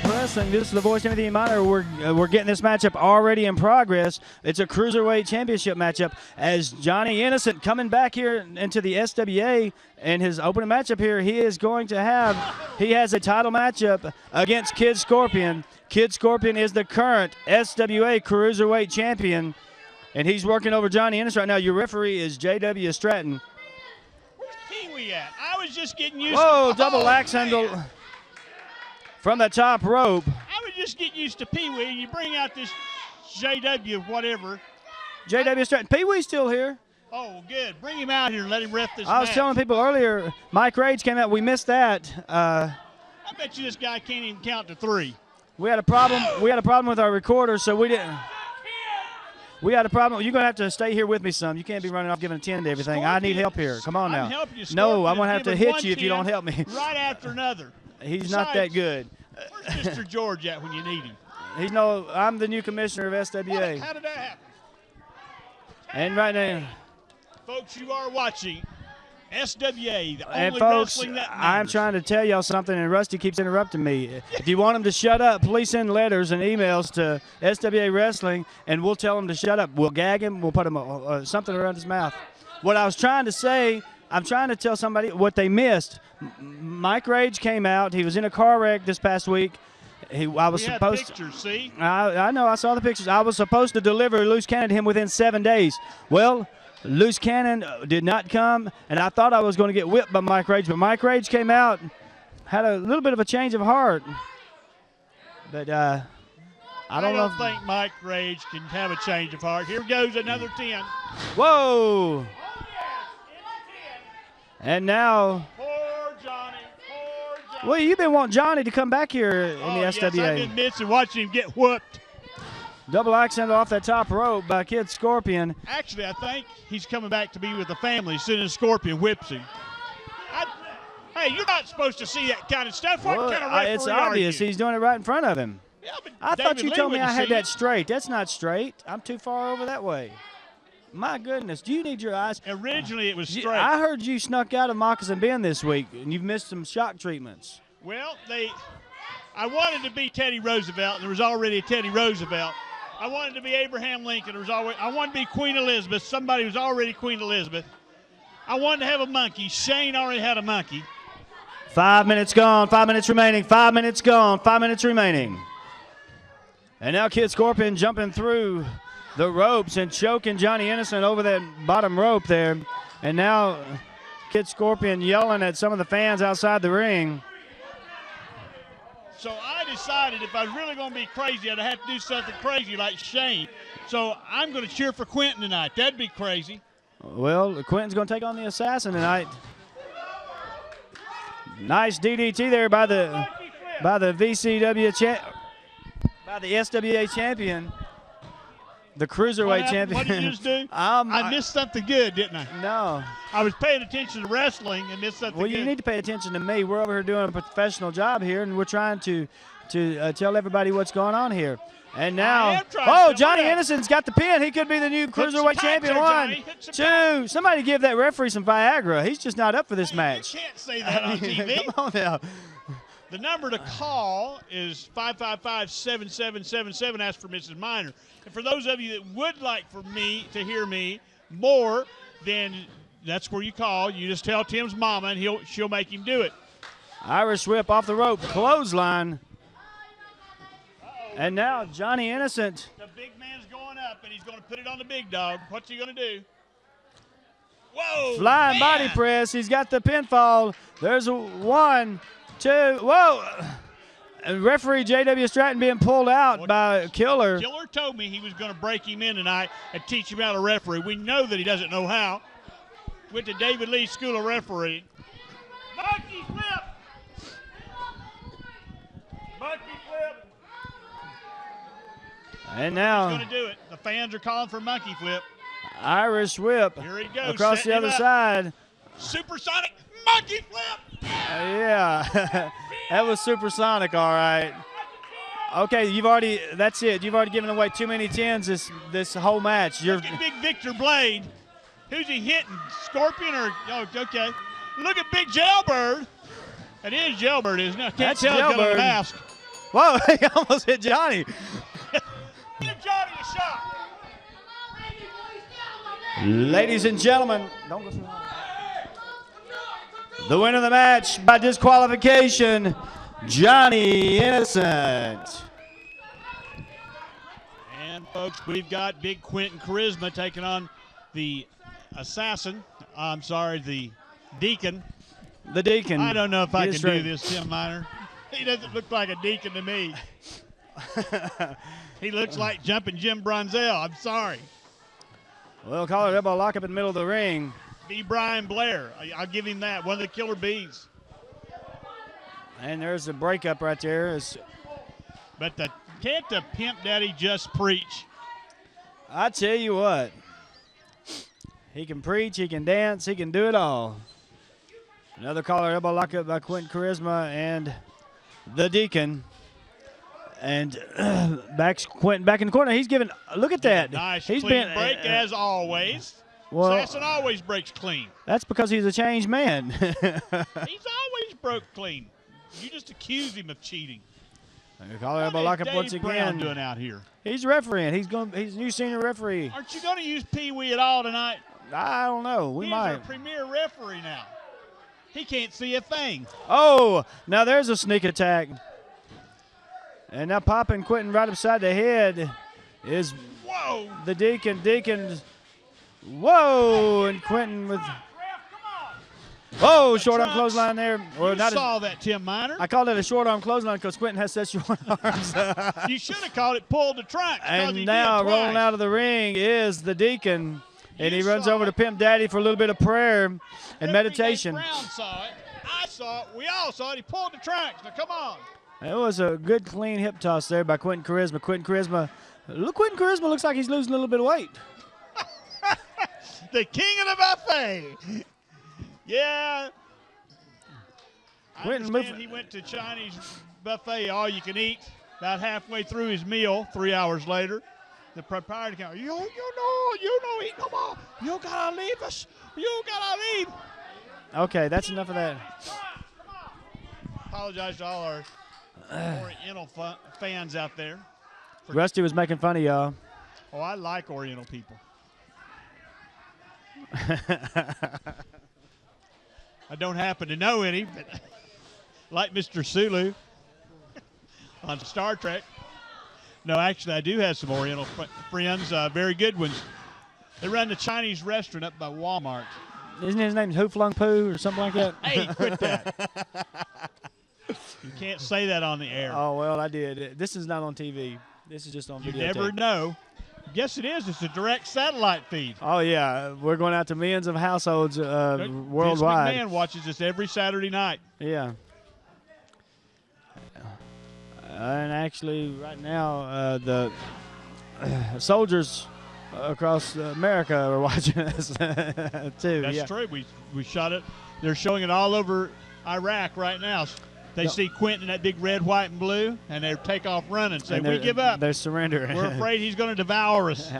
Championship Wrestling. This is the Voice Timothy Minor. We're getting this matchup already in progress. It's a Cruiserweight Championship matchup as Johnny Innocent coming back here into the SWA in his opening matchup here. He has a title matchup against Kid Scorpion. Kid Scorpion is the current SWA Cruiserweight Champion, and he's working over Johnny Innocent right now. Your referee is J.W. Stratton. Where's Pee-wee at? I was just getting used to double axe handle from the top rope. I was just getting used to Pee-wee, and you bring out this J.W. whatever. J.W. Stratton. Pee-wee's still here. Oh, good. Bring him out here and let him ref this I was telling people earlier, Mike Rage came out. We missed that. I bet you this guy can't even count to 3. We had a problem. We had a problem with our recorder, so we didn't. We had a problem. You're gonna have to stay here with me some. You can't be running off giving a 10 to everything. Scorpion, I need help here. Come on now. I'm helping you, no, I'm gonna have to hit you if you don't help me. Right after another. He's not that good. Where's Mr. George at when you need him? I'm the new commissioner of SWA. How did that happen? And right now, folks, you are watching SWA, the and only folks, wrestling that matters. I'm trying to tell y'all something, and Rusty keeps interrupting me. If you want him to shut up, please send letters and emails to SWA Wrestling, and we'll tell him to shut up. We'll gag him. We'll put him something around his mouth. What I was trying to say, I'm trying to tell somebody what they missed. Mike Rage came out. He was in a car wreck this past week. I know. I saw the pictures. I was supposed to deliver loose cannon to him within 7 days. Well, loose cannon did not come, and I thought I was going to get whipped by Mike Rage, but Mike Rage came out, had a little bit of a change of heart. But I don't think Mike Rage can have a change of heart. Here goes another 10. Whoa! And now, poor Johnny. Well, you've been wanting Johnny to come back here in the SWA. Yes, I've been missing watching him get whooped. Double axe handle off that top rope by Kid Scorpion. Actually, I think he's coming back to be with the family as soon as Scorpion whips him. Hey, you're not supposed to see that kind of stuff. What kind of referee it's obvious. Are you? He's doing it right in front of him. Yeah, but I thought you told me I had that that straight. That's not straight. I'm too far over that way. My goodness, do you need your eyes? Originally, it was straight. I heard you snuck out of Moccasin Bend this week, and you've missed some shock treatments. Well, I wanted to be Teddy Roosevelt, and there was already a Teddy Roosevelt. I wanted to be Abraham Lincoln. I wanted to be Queen Elizabeth. Somebody was already Queen Elizabeth. I wanted to have a monkey. Shane already had a monkey. 5 minutes gone. 5 minutes remaining. 5 minutes gone. 5 minutes remaining. And now Kid Scorpion jumping through the ropes and choking Johnny Innocent over that bottom rope there. And now Kid Scorpion yelling at some of the fans outside the ring. So I decided if I was really going to be crazy, I'd have to do something crazy like Shane. So I'm going to cheer for Quinton tonight. That'd be crazy. Well, Quinton's going to take on the Assassin tonight. Nice DDT there by the VCW by the SWA champion, the Cruiserweight champion. What did you just do? I missed something good, didn't I? No. I was paying attention to wrestling and missed something good. Well, you need to pay attention to me. We're over here doing a professional job here, and we're trying to tell everybody what's going on here. And now, Johnny Innocent's got the pin. He could be the new Cruiserweight champion. 1, 2. Somebody give that referee some Viagra. He's just not up for this match. You can't say that on TV. Come on now. The number to call is 555-7777. Ask for Mrs. Minor. And for those of you that would like for me to hear me more, then that's where you call. You just tell Tim's mama, and she'll make him do it. Irish whip off the rope, clothesline. And now Johnny Innocent. The big man's going up, and he's going to put it on the big dog. What's he going to do? Whoa! Flying body press. He's got the pinfall. There's 1, 2. Whoa! And referee J.W. Stratton being pulled out by Killer. Killer told me he was going to break him in tonight and teach him how to referee. We know that he doesn't know how. Went to David Lee School of Refereeing. Monkey flip! Monkey flip! And now he's going to do it. The fans are calling for monkey flip. Irish whip. Here he goes. Across the other side. Supersonic monkey flip! Yeah. That was supersonic, all right. Okay, that's it. You've already given away too many 10s this whole match. Look at Big Victor Blade. Who's he hitting? Scorpion or, okay. Look at Big Jailbird. It is Jailbird, isn't it? I can't tell. He's got a mask. Whoa, he almost hit Johnny. Give Johnny a shot. Ladies and gentlemen, don't go through. The winner of the match by disqualification, Johnny Innocent. And folks, we've got big Quinton Charisma taking on the assassin. I'm sorry, the Deacon. The Deacon. I don't know if I can straight. do this, Tim Miner. He doesn't look like a Deacon to me. He looks like jumping Jim Bronzell. I'm sorry. Well, collar elbow lock up in the middle of the ring. B. Brian Blair. I'll give him that. One of the killer bees. And there's the breakup right there. But can't the Pimp Daddy just preach? I tell you what. He can preach, he can dance, he can do it all. Another collar elbow lock up by Quinton Charisma and the Deacon. And Quinton back in the corner. He's giving, look at that. Nice He's clean break as always. Well, Assassin always breaks clean. That's because he's a changed man. He's always broke clean. You just accuse him of cheating. Collar elbow lock up Dave once Brown again. doing out here? He's refereeing. He's new senior referee. Aren't you going to use Pee Wee at all tonight? I don't know. We He's might. our premier referee now. He can't see a thing. Oh, now there's a sneak attack. And now popping Quinton right upside the head is Whoa. the Deacon. Deacon's, whoa, and Quinton with, whoa, short arm clothesline there. Or You not saw that, Tim Miner. I called it a short arm clothesline because Quinton has such short arms. You should have called it pulled the trunks. And now rolling out of the ring is the Deacon. And he runs over to Pimp Daddy for a little bit of prayer and meditation. Brown saw it. I saw it. We all saw it. He pulled the trunks. Now, come on. It was a good, clean hip toss there by Quinton Charisma. Quinton Charisma looks like he's losing a little bit of weight. The king of the buffet. Yeah. Quinton He went to Chinese buffet, all you can eat. About halfway through his meal, 3 hours later, the proprietor came, you know, eat no more. You gotta leave us. You gotta leave. Okay, that's enough of that. Apologize to all our Oriental fans out there. Rusty was making fun of y'all. Oh, I like Oriental people. I don't happen to know any, but like Mr. Sulu on Star Trek. No, actually, I do have some Oriental friends, very good ones. They run the Chinese restaurant up by Walmart. Isn't his name Hu Flung Poo or something like that? Hey, quit that. You can't say that on the air. Oh, well, I did. This is not on TV. This is just on You video. never know. Yes, it is. It's a direct satellite feed. Oh, yeah. We're going out to millions of households worldwide. Vince McMahon watches this every Saturday night. Yeah. And actually, right now, the soldiers across America are watching us, too. That's true. We shot it. They're showing it all over Iraq right now. They see Quinton in that big red, white, and blue, and they take off running. Say, we give up. They're surrendering. We're afraid he's going to devour us.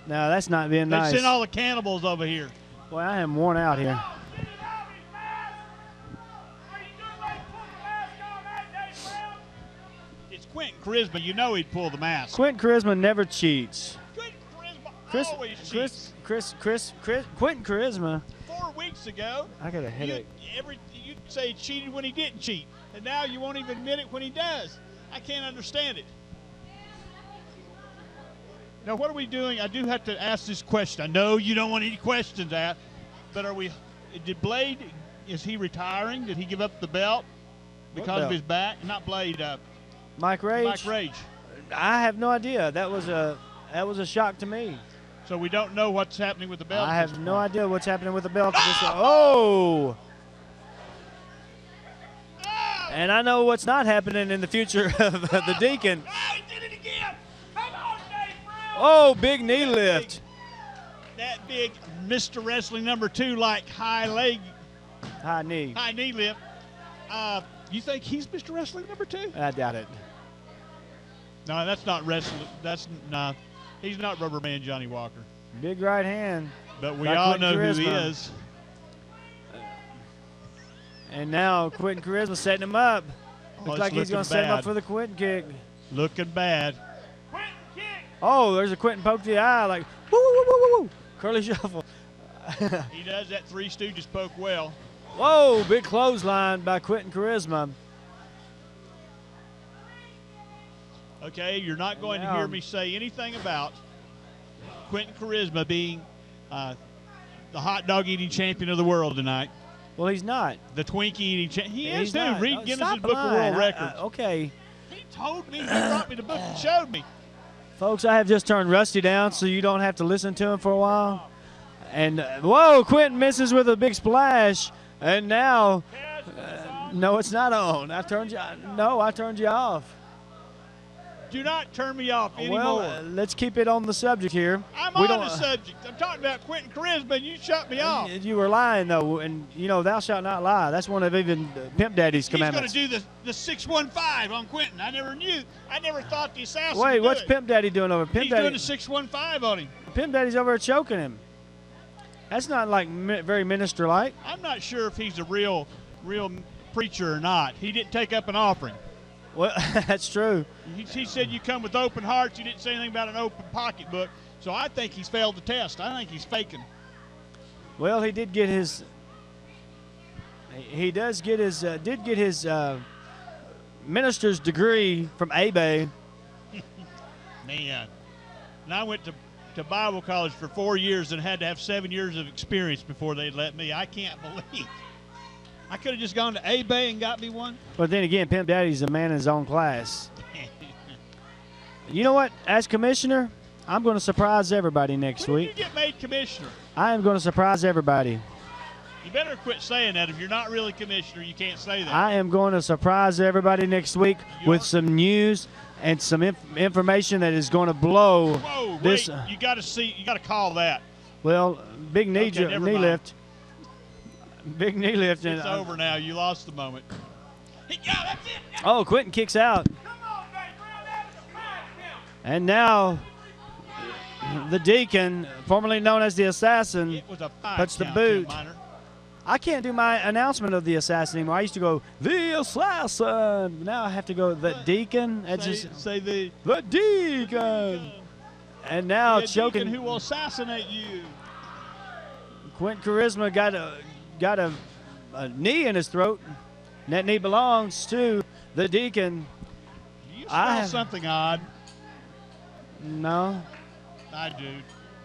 No, that's not being nice. They sent all the cannibals over here. Boy, I am worn out here. It's Quinton Charisma. You know he'd pull the mask. Quinton Charisma never cheats. Quinton Charisma always cheats. Quinton Charisma. 4 weeks ago, I got a headache. You'd say he cheated when he didn't cheat. And now you won't even admit it when he does. I can't understand it. Now, what are we doing? I do have to ask this question. I know you don't want any questions asked, but did Blade, is he retiring? Did he give up the belt because of his back? Not Blade, Mike Rage? Mike Rage. I have no idea. That was a shock to me. So we don't know what's happening with the belt. I have no idea what's happening with the belt. Oh! And I know what's not happening in the future of the Deacon. He did it again. Come on, Dave Brown. Oh, big knee lift. That big Mr. Wrestling #2 like high knee lift. You think he's Mr. Wrestling #2? I doubt it. No, that's not wrestling. He's not Rubber Man Johnny Walker. Big right hand. But we all know who he is. And now Quinton Charisma setting him up. Looks like he's going to set him up for the Quinton kick. Looking bad. Oh, there's a Quinton poke to the eye, like, woo, woo, woo, woo, woo. Curly shuffle. He does that Three Stooges poke well. Whoa, big clothesline by Quinton Charisma. Okay, you're not going to hear me say anything about Quinton Charisma being the hot dog eating champion of the world tonight. Well, he's not. The Twinkie eating champion. He is, too. Not. Read Guinness's Book of World Records. Okay. He told me. He brought me the book and showed me. Folks, I have just turned Rusty down so you don't have to listen to him for a while. And, whoa, Quinton misses with a big splash. And now, no, it's not on. I turned you off. Do not turn me off anymore. Well, let's keep it on the subject here. I'm on the subject. I'm talking about Quinton Charisma, and you shut me off. You were lying, though, and, you know, thou shalt not lie. That's one of even Pimp Daddy's commandments. He's going to do the 615 on Quinton. I never knew. I never thought the assassin Wait, would what's do Pimp Daddy doing over? He's doing the 615 on him. Pimp Daddy's over there choking him. That's not, like, very minister-like. I'm not sure if he's a real preacher or not. He didn't take up an offering. Well, that's true. He said you come with open hearts. You didn't say anything about an open pocketbook. So I think he's failed the test. I think he's faking. Well, he did get his. He did get his minister's degree from ABA. Man, and I went to Bible college for 4 years and had to have 7 years of experience before they'd let me. I can't believe. I could have just gone to ABA and got me one. But then again, Pimp Daddy's a man in his own class. You know what? As commissioner, I'm going to surprise everybody next week. When did you get made commissioner? I am going to surprise everybody. You better quit saying that. If you're not really commissioner, you can't say that. I am going to surprise everybody next week with some news and some information that is going to blow. Whoa, this. Wait, you got to call that. Well, big knee lift. Big knee lift. It's over now. You lost the moment. Yeah, that's it. Oh, Quinton kicks out. Come on, and now the Deacon, formerly known as the Assassin, puts the boot. I can't do my announcement of the Assassin anymore. I used to go, the Assassin. Now I have to go, the Deacon. Say the Deacon. And now choking. Deacon who will assassinate you. Quinton Charisma got a knee in his throat. And that knee belongs to the Deacon. Do you smell something odd? No. I do.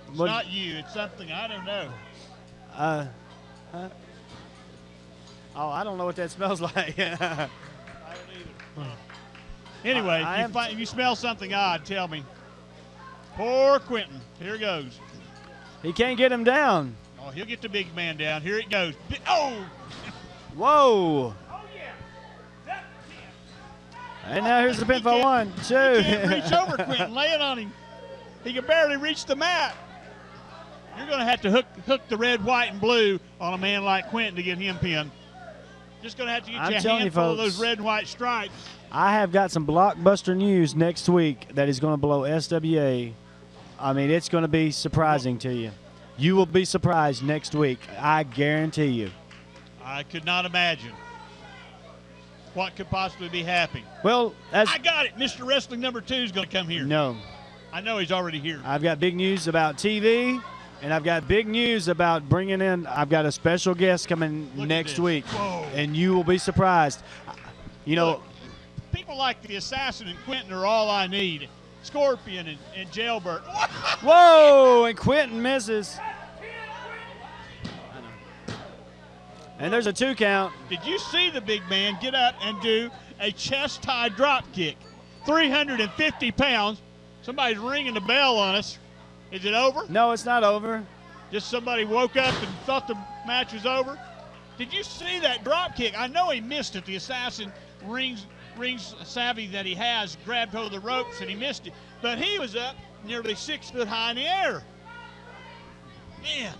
It's not you. It's something I don't know. Huh? Oh, I don't know what that smells like. I don't either. Anyway, if you smell something odd, tell me. Poor Quinton. Here goes. He can't get him down. Oh, he'll get the big man down. Here it goes. Oh! Whoa! Oh, yeah. And now here's the pinfall 1, 2. He can't reach over Quinton. Lay it on him. He can barely reach the mat. You're going to have to hook the red, white, and blue on a man like Quinton to get him pinned. Just going to have to get you a handful of those red and white stripes. I have got some blockbuster news next week that is going to blow SWA. I mean, it's going to be surprising to you. You will be surprised next week. I guarantee you. I could not imagine what could possibly be happening. Well, I got it. Mr. Wrestling number 2 is going to come here. No. I know he's already here. I've got big news about TV, and I've got big news about bringing in. I've got a special guest coming next week, and you will be surprised. You know, people like the Assassin and Quinton are all I need. Scorpion and Jailbird. Whoa! And Quinton misses. And there's a 2 count. Did you see the big man get up and do a chest-high drop kick? 350 pounds. Somebody's ringing the bell on us. Is it over? No, it's not over. Just somebody woke up and thought the match was over? Did you see that drop kick? I know he missed it. The Assassin rings savvy that he has, grabbed hold of the ropes and he missed it. But he was up nearly 6 foot high in the air. Man.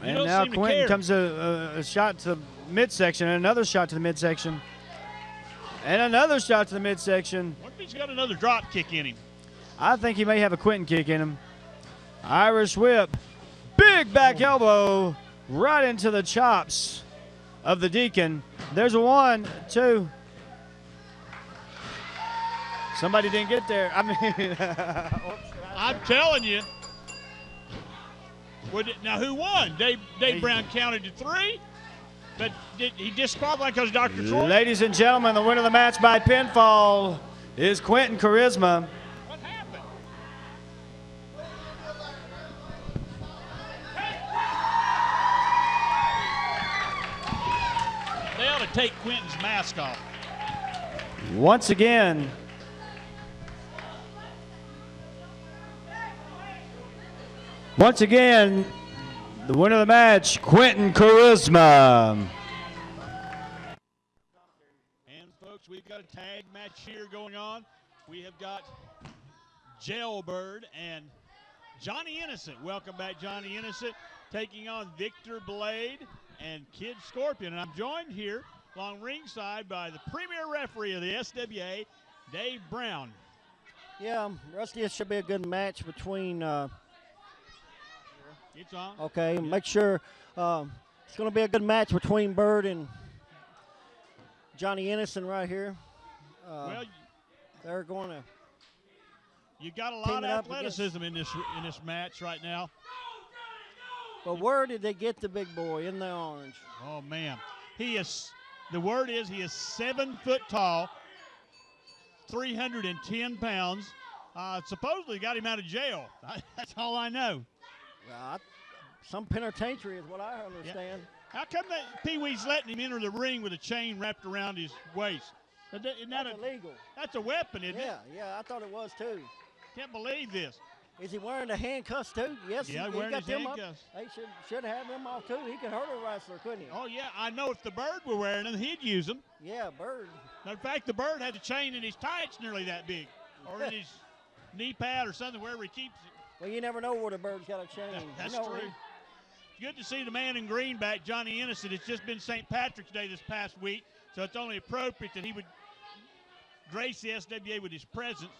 And now Quinton comes a shot to midsection, and another shot to the midsection. And another shot to the midsection. What if he's got another drop kick in him? I think he may have a Quinton kick in him. Irish whip. Big back elbow right into the chops of the Deacon. There's a 1, 2. Somebody didn't get there. I mean, I'm telling you. Now, who won? Dave Brown counted to 3, but he disqualified because Dr. Troy. Ladies and gentlemen, the winner of the match by pinfall is Quinton Charisma. What happened? They ought to take Quinton's mask off. Once again, the winner of the match, Quinton Charisma. And folks, we've got a tag match here going on. We have got Jailbird and Johnny Innocent. Welcome back, Johnny Innocent, taking on Victor Blade and Kid Scorpion. And I'm joined here along ringside by the premier referee of the SWA, Dave Brown. Yeah, Rusty, it should be a good match between it's on. Okay, yeah. Make sure it's going to be a good match between Bird and Johnny Innocent right here. Well, they're going to. You got a lot of athleticism in this match right now. But where did they get the big boy in the orange? Oh man, he is. The word is he is 7 foot tall, 310 pounds. Supposedly got him out of jail. That's all I know. Some penitentiary is what I understand. Yeah. How come that Pee Wee's letting him enter the ring with a chain wrapped around his waist? Isn't that illegal? That's a weapon, isn't it? Yeah, I thought it was too. Can't believe this. Is he wearing the handcuffs too? Yes, yeah, he wearing got his them handcuffs. Up. They should have them off too. He could hurt a wrestler, couldn't he? Oh yeah, I know if the Bird were wearing them, he'd use them. Yeah, Bird. In fact, the Bird had a chain in his tights nearly that big, or in his knee pad or something, wherever he keeps it. Well, you never know where the Bird's got a chain. That's true. Good to see the man in green back, Johnny Innocent. It's just been St. Patrick's Day this past week, so it's only appropriate that he would grace the SWA with his presence.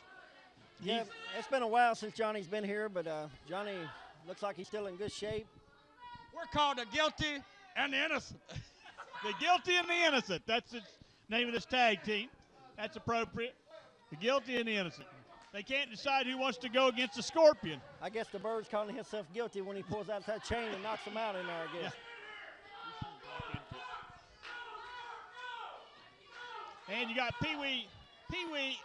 Yeah, it's been a while since Johnny's been here, but Johnny looks like he's still in good shape. We're called the Guilty and the Innocent. The Guilty and the Innocent. That's the name of this tag team. That's appropriate. The Guilty and the Innocent. They can't decide who wants to go against the Scorpion. I guess the Bird's calling himself guilty when he pulls out that chain and knocks him out in there, I guess. Yeah. And you got Pee Wee. Pee Wee,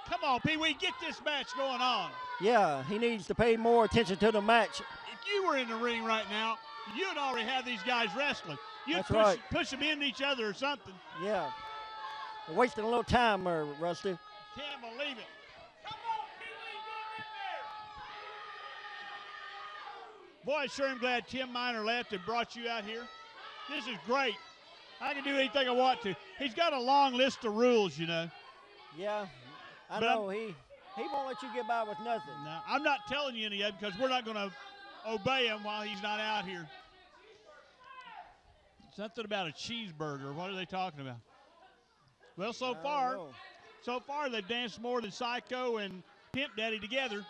come on, Pee Wee, get this match going on. Yeah, he needs to pay more attention to the match. If you were in the ring right now, you'd already have these guys wrestling. You'd push them into each other or something. Yeah. We're wasting a little time there, Rusty. Can't believe it. Come on, Pee Wee, get right there. Boy, I sure am glad Tim Miner left and brought you out here. This is great. I can do anything I want to. He's got a long list of rules, you know. Yeah, I know. He won't let you get by with nothing. No, I'm not telling you any of it because we're not going to obey him while he's not out here. Something about a cheeseburger. What are they talking about? Well, so far they've danced more than Psycho and Pimp Daddy together.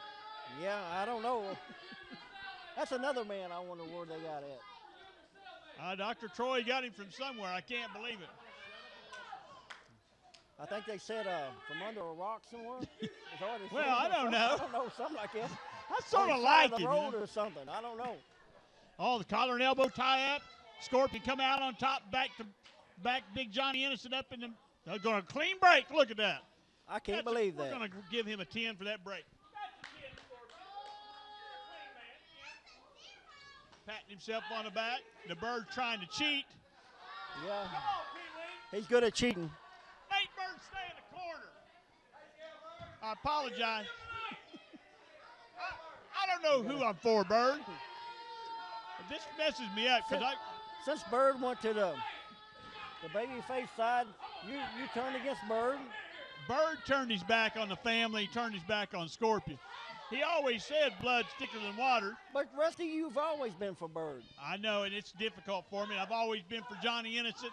Yeah, I don't know. That's another man I wonder where they got at. Dr. Troy got him from somewhere. I can't believe it. I think they said from under a rock somewhere. Well, I don't know. I don't know, something like that. I sort of like it. The road or something. I don't know. Oh, the collar and elbow tie up. Scorpion come out on top, back to back. Big Johnny Innocent up in the. They're going to clean break. Look at that. I can't believe that. We're going to give him a 10 for that break. Patting himself on the back. The Bird trying to cheat. Yeah. Come on, Pee Wee. He's good at cheating. Nate Bird, stay in the corner. I apologize. I don't know who I'm for, Bird. This messes me up because since Bird went to the babyface side, you turned against Bird. Bird turned his back on the family, turned his back on Scorpion. He always said blood's thicker than water. But Rusty, you've always been for Bird. I know, and it's difficult for me. I've always been for Johnny Innocent.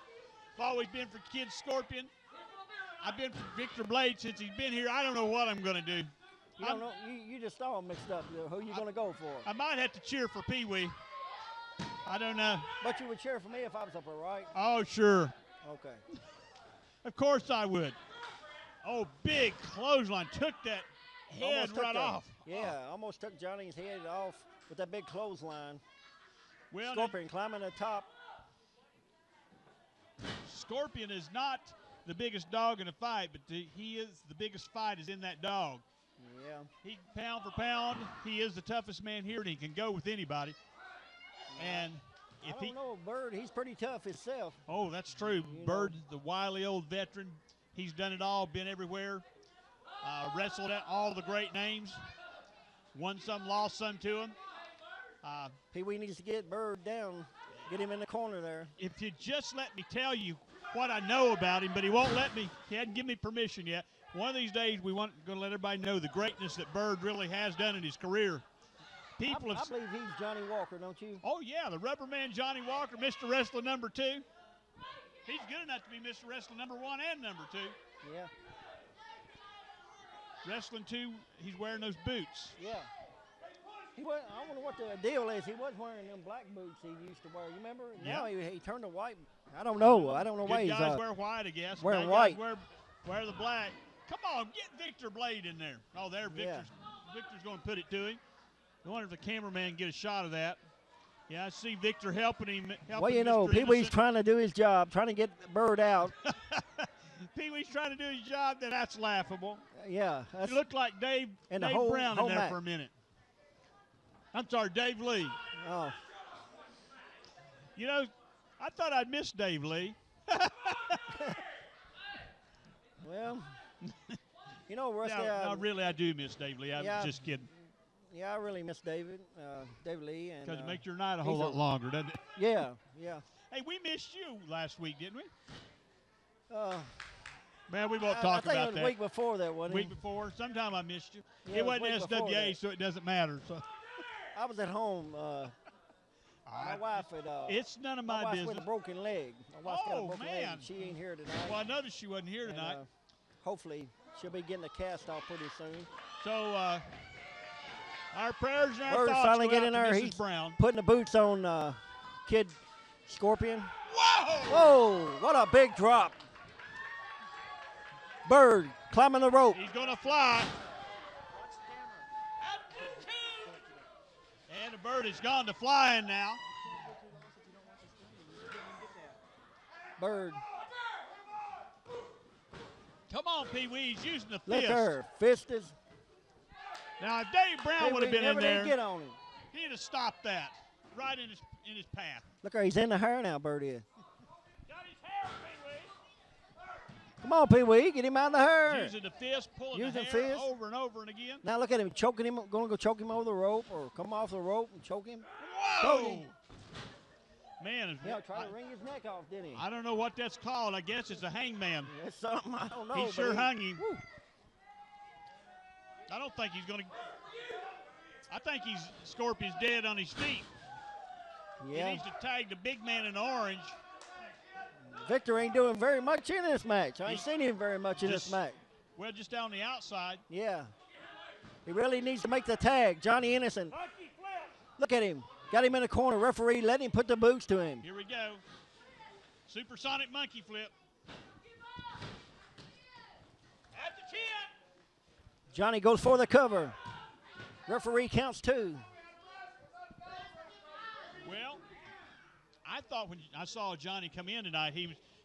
I've always been for Kid Scorpion. I've been for Victor Blade since he's been here. I don't know what I'm going to do. You don't know. You just all mixed up. Who you going to go for? I might have to cheer for Pee Wee. I don't know. But you would cheer for me if I was up there, right? Oh, sure. Okay. Of course I would. Oh, big clothesline. Took that head right off. Yeah, almost took Johnny's head off with that big clothesline. Well, Scorpion climbing the top. Scorpion is not the biggest dog in a fight, but he is the biggest fight is in that dog. Yeah. He pound for pound, he is the toughest man here, and he can go with anybody. And if I don't know, Bird, he's pretty tough himself. Oh, that's true. Bird, the wily old veteran, he's done it all, been everywhere, wrestled at all the great names, won some, lost some to him. Pee-wee needs to get Bird down, get him in the corner there. If you just let me tell you what I know about him, but he won't let me. He hadn't given me permission yet. One of these days, we want going to let everybody know the greatness that Bird really has done in his career. I believe he's Johnny Walker, don't you? Oh, yeah, the rubber man Johnny Walker, Mr. Wrestler #2. He's good enough to be Mr. Wrestler #1 and #2. Yeah. Wrestling 2, he's wearing those boots. Yeah. I wonder what the deal is. He was wearing them black boots he used to wear. You remember? Yeah. Now he turned to white. I don't know why Good he's guys wear white, I guess. wearing Bad white. guys wear the black. Come on, get Victor Blade in there. Oh, there, Victor's going to put it to him. I wonder if the cameraman can get a shot of that. Yeah, I see Victor helping him. Well, you know, Pee-wee's trying to do his job, trying to get Bird out. Pee-wee's trying to do his job, that's laughable. Yeah. It looked like Dave Brown in there for a minute. I'm sorry, Dave Lee. Oh. You know, I thought I'd miss Dave Lee. Well, you know, Rusty. No, really, I do miss Dave Lee. I'm just kidding. Yeah, I really miss David Lee. Because it makes your night a whole lot longer, doesn't it? Yeah. Hey, we missed you last week, didn't we? Uh, Man, we won't talk about that. I think it was the week before that, wasn't it? Week before. Sometime I missed you. Yeah, it wasn't week before SWA, that. so it doesn't matter. So I was at home. My wife had. It's none of my wife business. with a broken leg. My wife's got a broken leg. Man. She ain't here tonight. Well, I noticed she wasn't here tonight. Hopefully, she'll be getting a cast off pretty soon. So, our prayers and our Bird's thoughts finally go out getting to her. Mrs. He's Brown. putting the boots on Kid Scorpion. Whoa! Whoa, what a big drop. Bird climbing the rope. He's going to fly. And the bird has gone to flying now. Bird. Come on, Pee-wee. He's using the Look fist. at her. Fist is. Now, if Dave Brown would have been in never there, did get on him. he'd have stopped that right in his path. Look at her. He's in the hair now, Bird is. Got his hair, Pee-wee. Come on, Pee-wee. Get him out of the hair. Using the fist, pulling Using the hair fist. over and over and again. Now look at him choking him. Going to go choke him over the rope or come off the rope and choke him. Whoa! Choke him. Man, Yeah, try to wring his neck off, didn't he? I don't know what that's called. I guess it's a hangman. That's something I don't know. He sure hung him. Woo. I don't think he's going to. I think Scorpion's dead on his feet. Yeah. He needs to tag the big man in orange. Victor ain't doing very much in this match. I ain't seen him very much in this match. Well, just down the outside. Yeah. He really needs to make the tag. Johnny Innocent. Look at him. Got him in the corner. Referee, let him put the boots to him. Here we go. Supersonic monkey flip. At the chin. Johnny goes for the cover. Referee counts 2. Well, I thought when I saw Johnny come in tonight,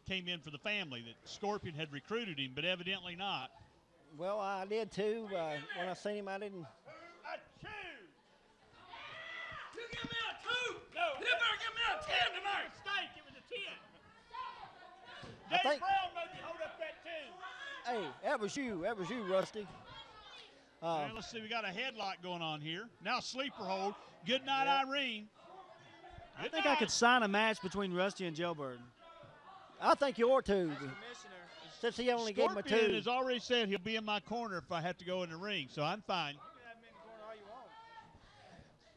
came in for the family, that Scorpion had recruited him, but evidently not. Well, I did too. When I seen him, I didn't. A 2. You give me a 2. No. You better give me a 10 tonight. Mistake. It was a 10. I Dave think- Brown made you hold up that 2. Hey, that was you. That was you, Rusty. Well, let's see. We got a headlock going on here. Now sleeper hold. Good night, Irene. I think I could sign a match between Rusty and Jailbird. I think you ought to. Since he only gave him a Scorpion 2. has already said he'll be in my corner if I have to go in the ring, so I'm fine.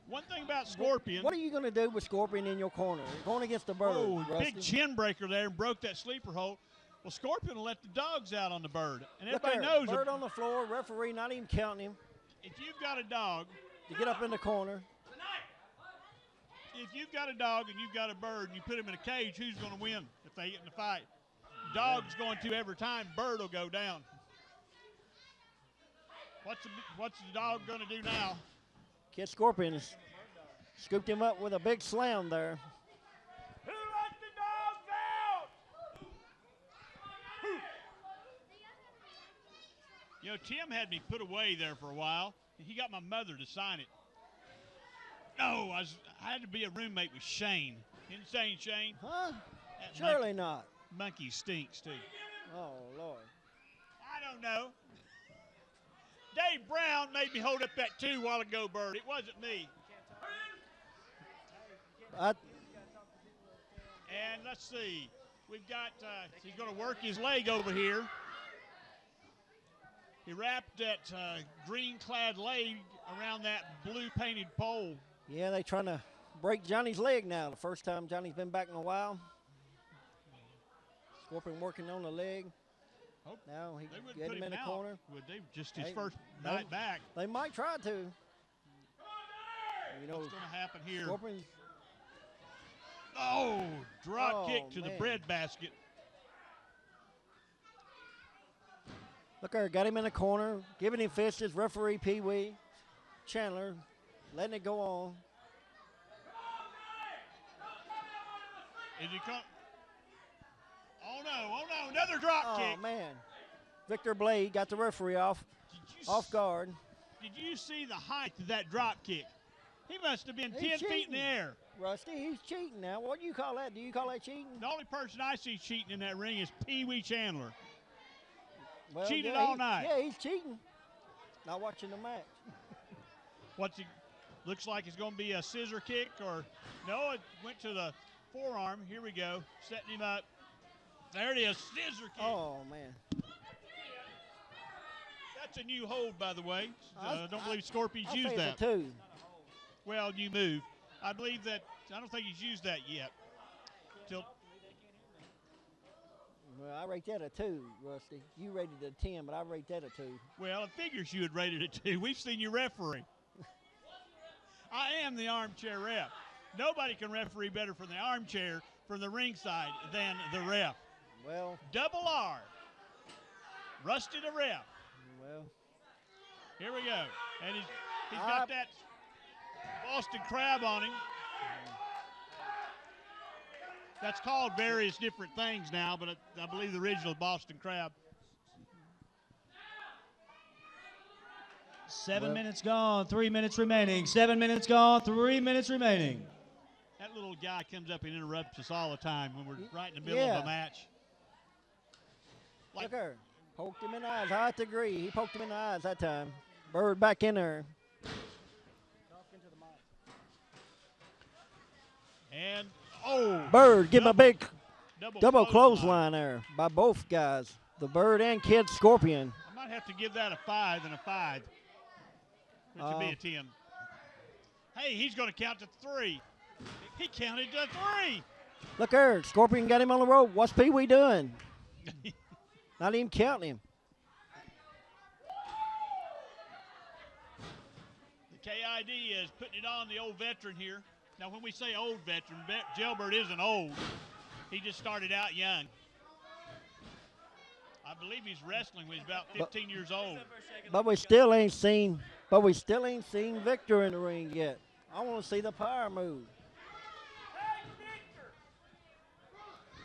One thing about Scorpion. What are you going to do with Scorpion in your corner? You're going against the Bird. Oh, Rusty. big chin breaker there and broke that sleeper hold. Well, Scorpion will let the dogs out on the Bird. And Look everybody there, knows Bird on the floor, referee not even counting him if you've got a dog, to get up in the corner. if you've got a dog and you've got a bird and you put him in a cage, who's going to win if they get in a fight? Dog's going to every time. Bird will go down. What's the dog going to do now? Kid Scorpions scooped him up with a big slam there. Who let the dogs out? You know, Tim had me put away there for a while. He got my mother to sign it. No, I had to be a roommate with Shane. Insane Shane. Huh? That Surely not. Monkey stinks, too. Oh, Lord. I don't know. Dave Brown made me hold up that 2 while ago, Bird. It wasn't me. And let's see. We've got, he's going to work his leg over here. He wrapped that green-clad leg around that blue-painted pole. Yeah, they trying to break Johnny's leg now. The first time Johnny's been back in a while. Scorpion working on the leg. Oh, now he wouldn't get put him in the out. corner. Would they just his first night back? They might try to. You know, what's going to happen here? Scorpions. Oh, drop kick to the breadbasket. Look there, got him in the corner, giving him fists. His referee Pee Wee Chandler, letting it go on. Is he come? Oh no, another drop kick. Oh man, Victor Blade got the referee off guard. Did you see the height of that drop kick? He must have been 10 feet in the air. Rusty, he's cheating now. What do you call that? Do you call that cheating? The only person I see cheating in that ring is Pee Wee Chandler. Well, Cheated all night. Yeah, he's cheating. Not watching the match. What's he? Looks like it's going to be a scissor kick, or no? It went to the forearm. Here we go, setting him up. There it is, scissor kick. Oh man. That's a new hold, by the way. Don't believe Scorpions use that. It's a 2. Well, new move. I believe that. I don't think he's used that yet. Well, I rate that a 2, Rusty. You rated it a 10, but I rate that a 2. Well, it figures you would rate it a 2. We've seen you referee. I am the armchair ref. Nobody can referee better from the armchair, from the ringside, than the ref. Well. Double R. Rusty the ref. Well. Here we go. And he's got that Boston Crab on him. That's called various different things now, but I believe the original Boston Crab. 7 minutes gone, 3 minutes remaining. 7 minutes gone, 3 minutes remaining. That little guy comes up and interrupts us all the time when we're right in the middle of a match. Look her. Poked him in the eyes. I have to agree. He poked him in the eyes that time. Bird back in there. And, Bird, give him a big double clothesline there by both guys. The Bird and Kid Scorpion. I might have to give that a 5 and a 5. Which would be a 10. Hey, he's going to count to 3. He counted to 3. Look there. Scorpion got him on the rope. What's Pee Wee doing? Not even counting him. The KID is putting it on the old veteran here. Now, when we say old veteran, Jailbird isn't old. He just started out young. I believe he's wrestling when he's about 15 years old. But we still ain't seen Victor in the ring yet. I want to see the power move.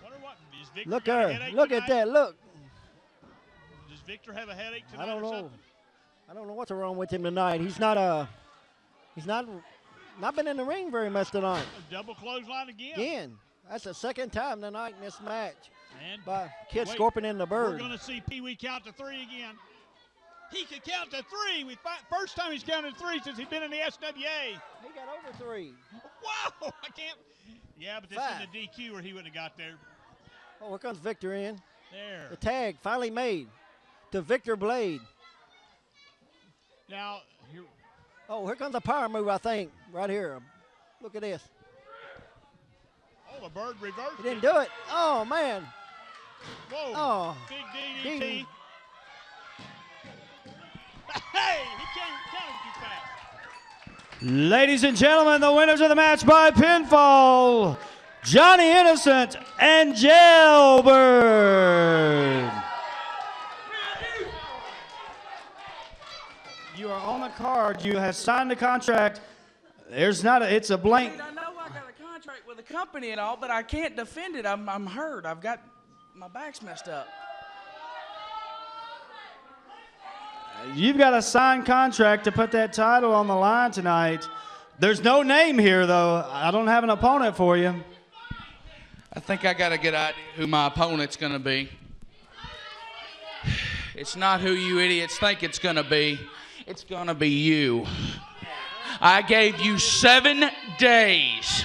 Wonder what is Victor Look got a there. headache Look tonight? at that. Look. Does Victor have a headache tonight? I don't or know. something? I don't know what's wrong with him tonight. He's not been in the ring very much tonight. A double clothesline again. Again. That's the second time tonight in this match. And by Kid Scorpion and the Bird. We're going to see Pee Wee count to 3 again. He can count to 3. First time he's counted 3 since he's been in the SWA. He got over 3. Wow, I can't. Yeah, but this is the DQ where he wouldn't have got there. Oh, here comes Victor in. There. The tag finally made to Victor Blade. Now, here. Oh, here comes a power move, I think, right here. Look at this. Oh, the Bird reversed. He didn't do it. Oh, man. Whoa. Oh. Big DDT. Hey, he counted too fast. Ladies and gentlemen, the winners of the match by pinfall, Johnny Innocent and Jailbird. You are on the card. You have signed the contract. There's not a, it's a blank. I know I got a contract with a company and all, but I can't defend it. I'm hurt. I've got, my back's messed up. You've got a signed contract to put that title on the line tonight. There's no name here, though. I don't have an opponent for you. I think I got a good idea who my opponent's going to be. It's not who you idiots think it's going to be. It's going to be you. I gave you 7 days.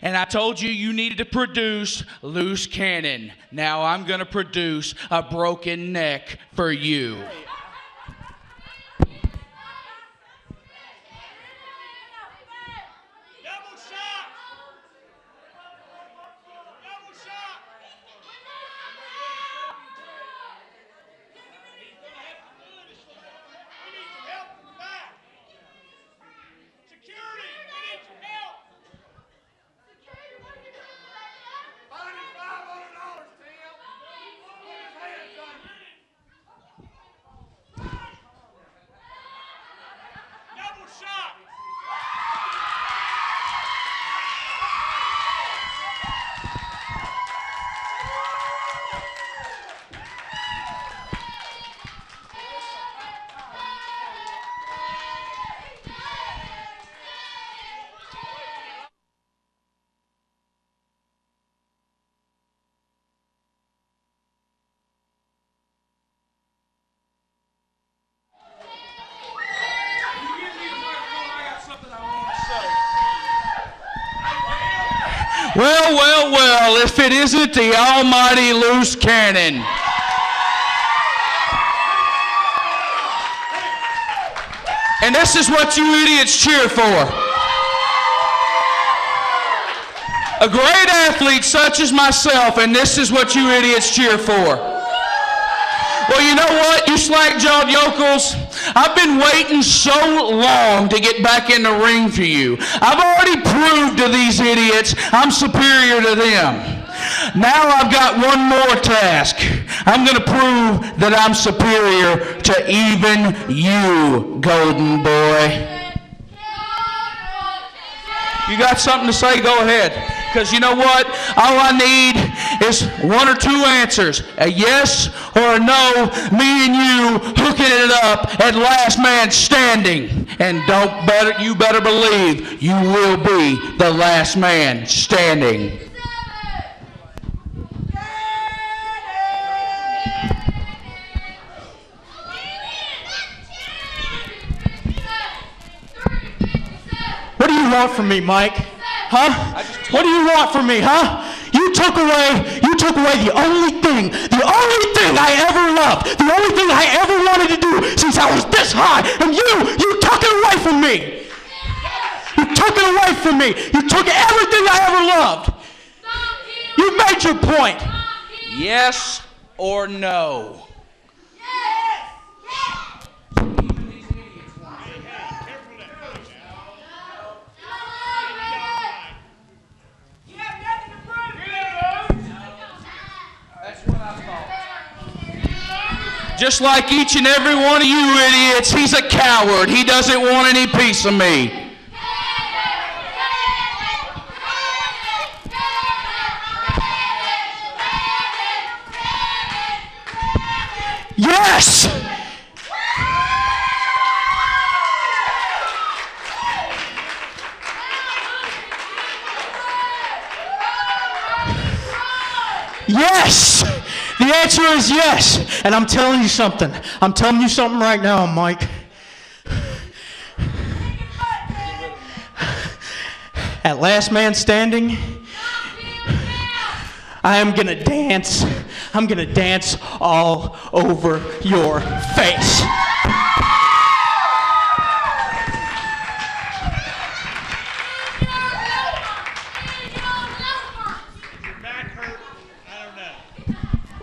And I told you you needed to produce loose cannon. Now I'm going to produce a broken neck for you. Well, well, well, if it isn't the almighty loose cannon. And this is what you idiots cheer for. A great athlete such as myself, and this is what you idiots cheer for. Well, you know what, you slack-jawed yokels? I've been waiting so long to get back in the ring for you. I've already proved to these idiots I'm superior to them. Now I've got one more task. I'm going to prove that I'm superior to even you, golden boy. You got something to say? Go ahead. Because you know what? All I need is 1 or 2 answers. A yes or a no. Me and you hooking it up at last man standing. And you better believe you will be the last man standing. What do you want from me, Mike? Huh? What do you want from me, huh? You took away the only thing I ever loved, the only thing I ever wanted to do since I was this high, and you took it away from me. You took it away from me. You took everything I ever loved. You made your point. Yes or no? Just like each and every one of you idiots, he's a coward. He doesn't want any piece of me. Yes! Yes! The answer is yes. And I'm telling you something. I'm telling you something right now, Mike. At last man standing, I am going to dance. I'm going to dance all over your face.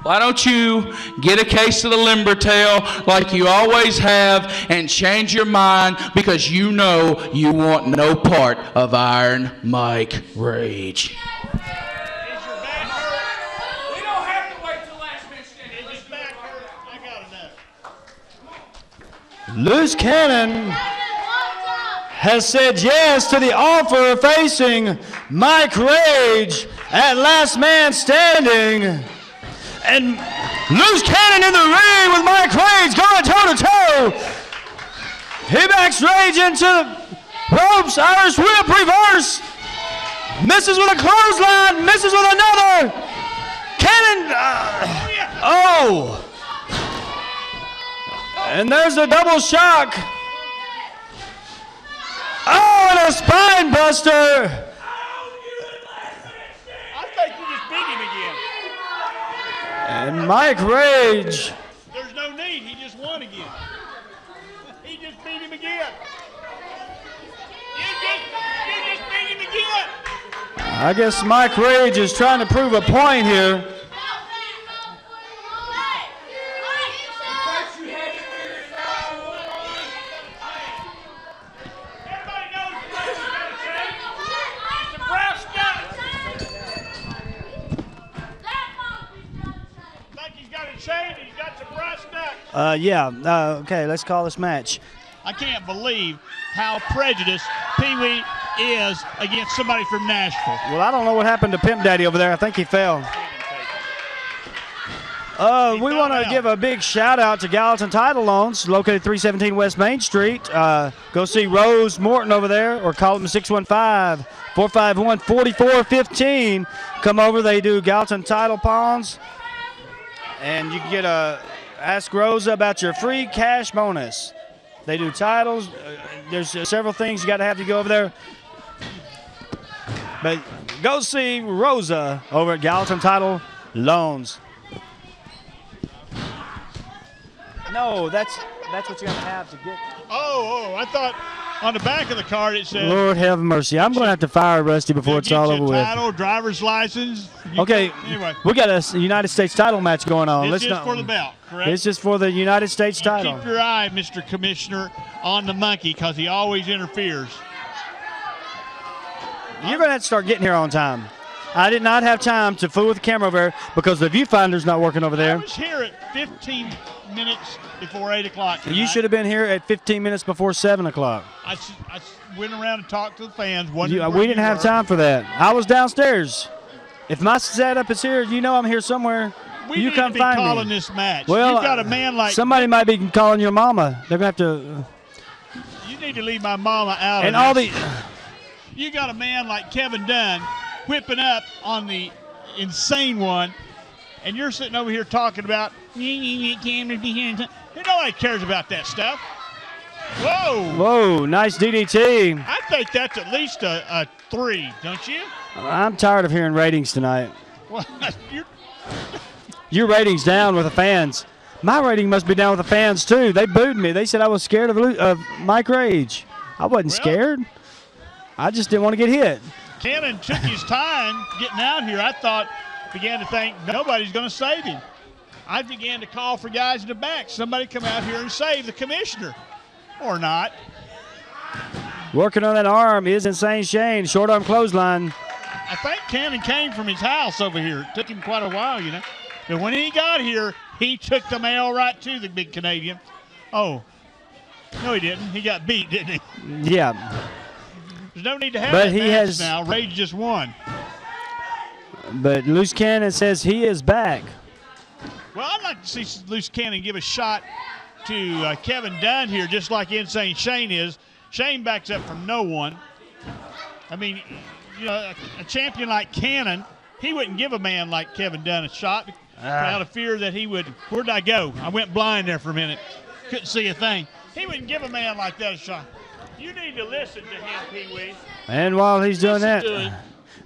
Why don't you get a case of the limber tail like you always have and change your mind, because you know you want no part of Iron Mike Rage. Loose Cannon has said yes to the offer of facing Mike Rage at Last Man Standing. And Loose Cannon in the ring with Mike Rage going toe-to-toe. He backs Rage into the ropes, Irish whip reverse. Misses with a clothesline, misses with another. Cannon, oh. And there's a double shock. Oh, and a spine buster. I think you just beat him again. And Mike Rage. There's no need. He just won again. He just beat him again. You just beat him again. I guess Mike Rage is trying to prove a point here. Okay, let's call this match. I can't believe how prejudiced Pee Wee is against somebody from Nashville. Well, I don't know what happened to Pimp Daddy over there. I think he fell. We want to give a big shout out to Gallatin Title Loans, located 317 West Main Street. Go see Rose Morton over there, or call them 615-451-4415. Come over. They do Gallatin Title Pawns, and you can get ask Rosa about your free cash bonus. They do titles. There's several things you got to have to go over there. But go see Rosa over at Gallatin Title Loans. No, that's what you're going to have to get. Oh, I thought on the back of the card it said. Lord have mercy. I'm going to have to fire Rusty before it's all over with. Title, driver's license. Okay, anyway. We got a United States title match going on. It's just for the belt, correct? It's just for the United States title. Keep your eye, Mr. Commissioner, on the monkey because he always interferes. You're going to have to start getting here on time. I did not have time to fool with the camera over there because the viewfinder's not working over there. I was here at 15 minutes before 8 o'clock tonight. You should have been here at 15 minutes before 7 o'clock. I went around and talked to the fans. We didn't have time for that. I was downstairs. If my setup is here, you know I'm here somewhere. You come find me. Calling this match. Well, you've got a man like somebody might be calling your mama. They're going to have to. You need to leave my mama out and of all this. You got a man like Kevin Dunn whipping up on the insane one, and you're sitting over here talking about nobody cares about that stuff. Whoa, nice DDT. I think that's at least a 3, don't you? I'm tired of hearing ratings tonight. Well, your rating's down with the fans. My rating must be down with the fans too. They booed me. They said I was scared of Mike Rage. I wasn't scared. I just didn't want to get hit. Cannon took his time getting out here. I began to think nobody's going to save him. I began to call for guys in the back. Somebody come out here and save the commissioner. Or not. Working on that arm is Insane Shane. Short arm clothesline. I think Cannon came from his house over here. It took him quite a while, you know. But when he got here, he took the mail right to the big Canadian. Oh. No, he didn't. He got beat, didn't he? Yeah. There's no need to have that match now. Rage just won. But Loose Cannon says he is back. Well, I'd like to see Loose Cannon give a shot to Kevin Dunn here, just like Insane Shane is. Shane backs up from no one. I mean, you know, a champion like Cannon, he wouldn't give a man like Kevin Dunn a shot out of fear that he would. Where'd I go? I went blind there for a minute. Couldn't see a thing. He wouldn't give a man like that a shot. You need to listen to him, Pee-wee. And while he's doing that,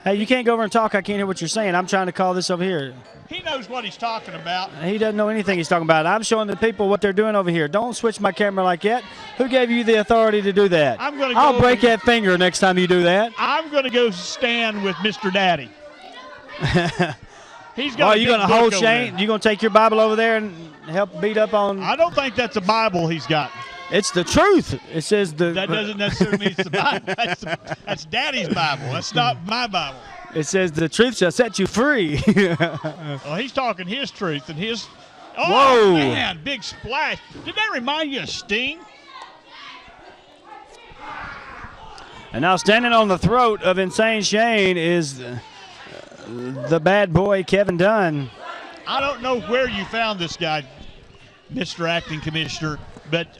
hey, you can't go over and talk. I can't hear what you're saying. I'm trying to call this over here. He knows what he's talking about. He doesn't know anything he's talking about. I'm showing the people what they're doing over here. Don't switch my camera like that. Who gave you the authority to do that? I'll break that finger next time you do that. I'm going to go stand with Mr. Daddy. He's got. Are you going to hold Shane? You going to take your Bible over there and help beat up on? I don't think that's a Bible he's got. It's the truth. It says the. That doesn't necessarily mean it's the Bible. That's Daddy's Bible. That's not my Bible. It says the truth shall set you free. Well, he's talking his truth and his. Oh, whoa! Man, big splash. Did that remind you of Sting? And now standing on the throat of Insane Shane is the bad boy, Kevin Dunn. I don't know where you found this guy, Mr. Acting Commissioner, but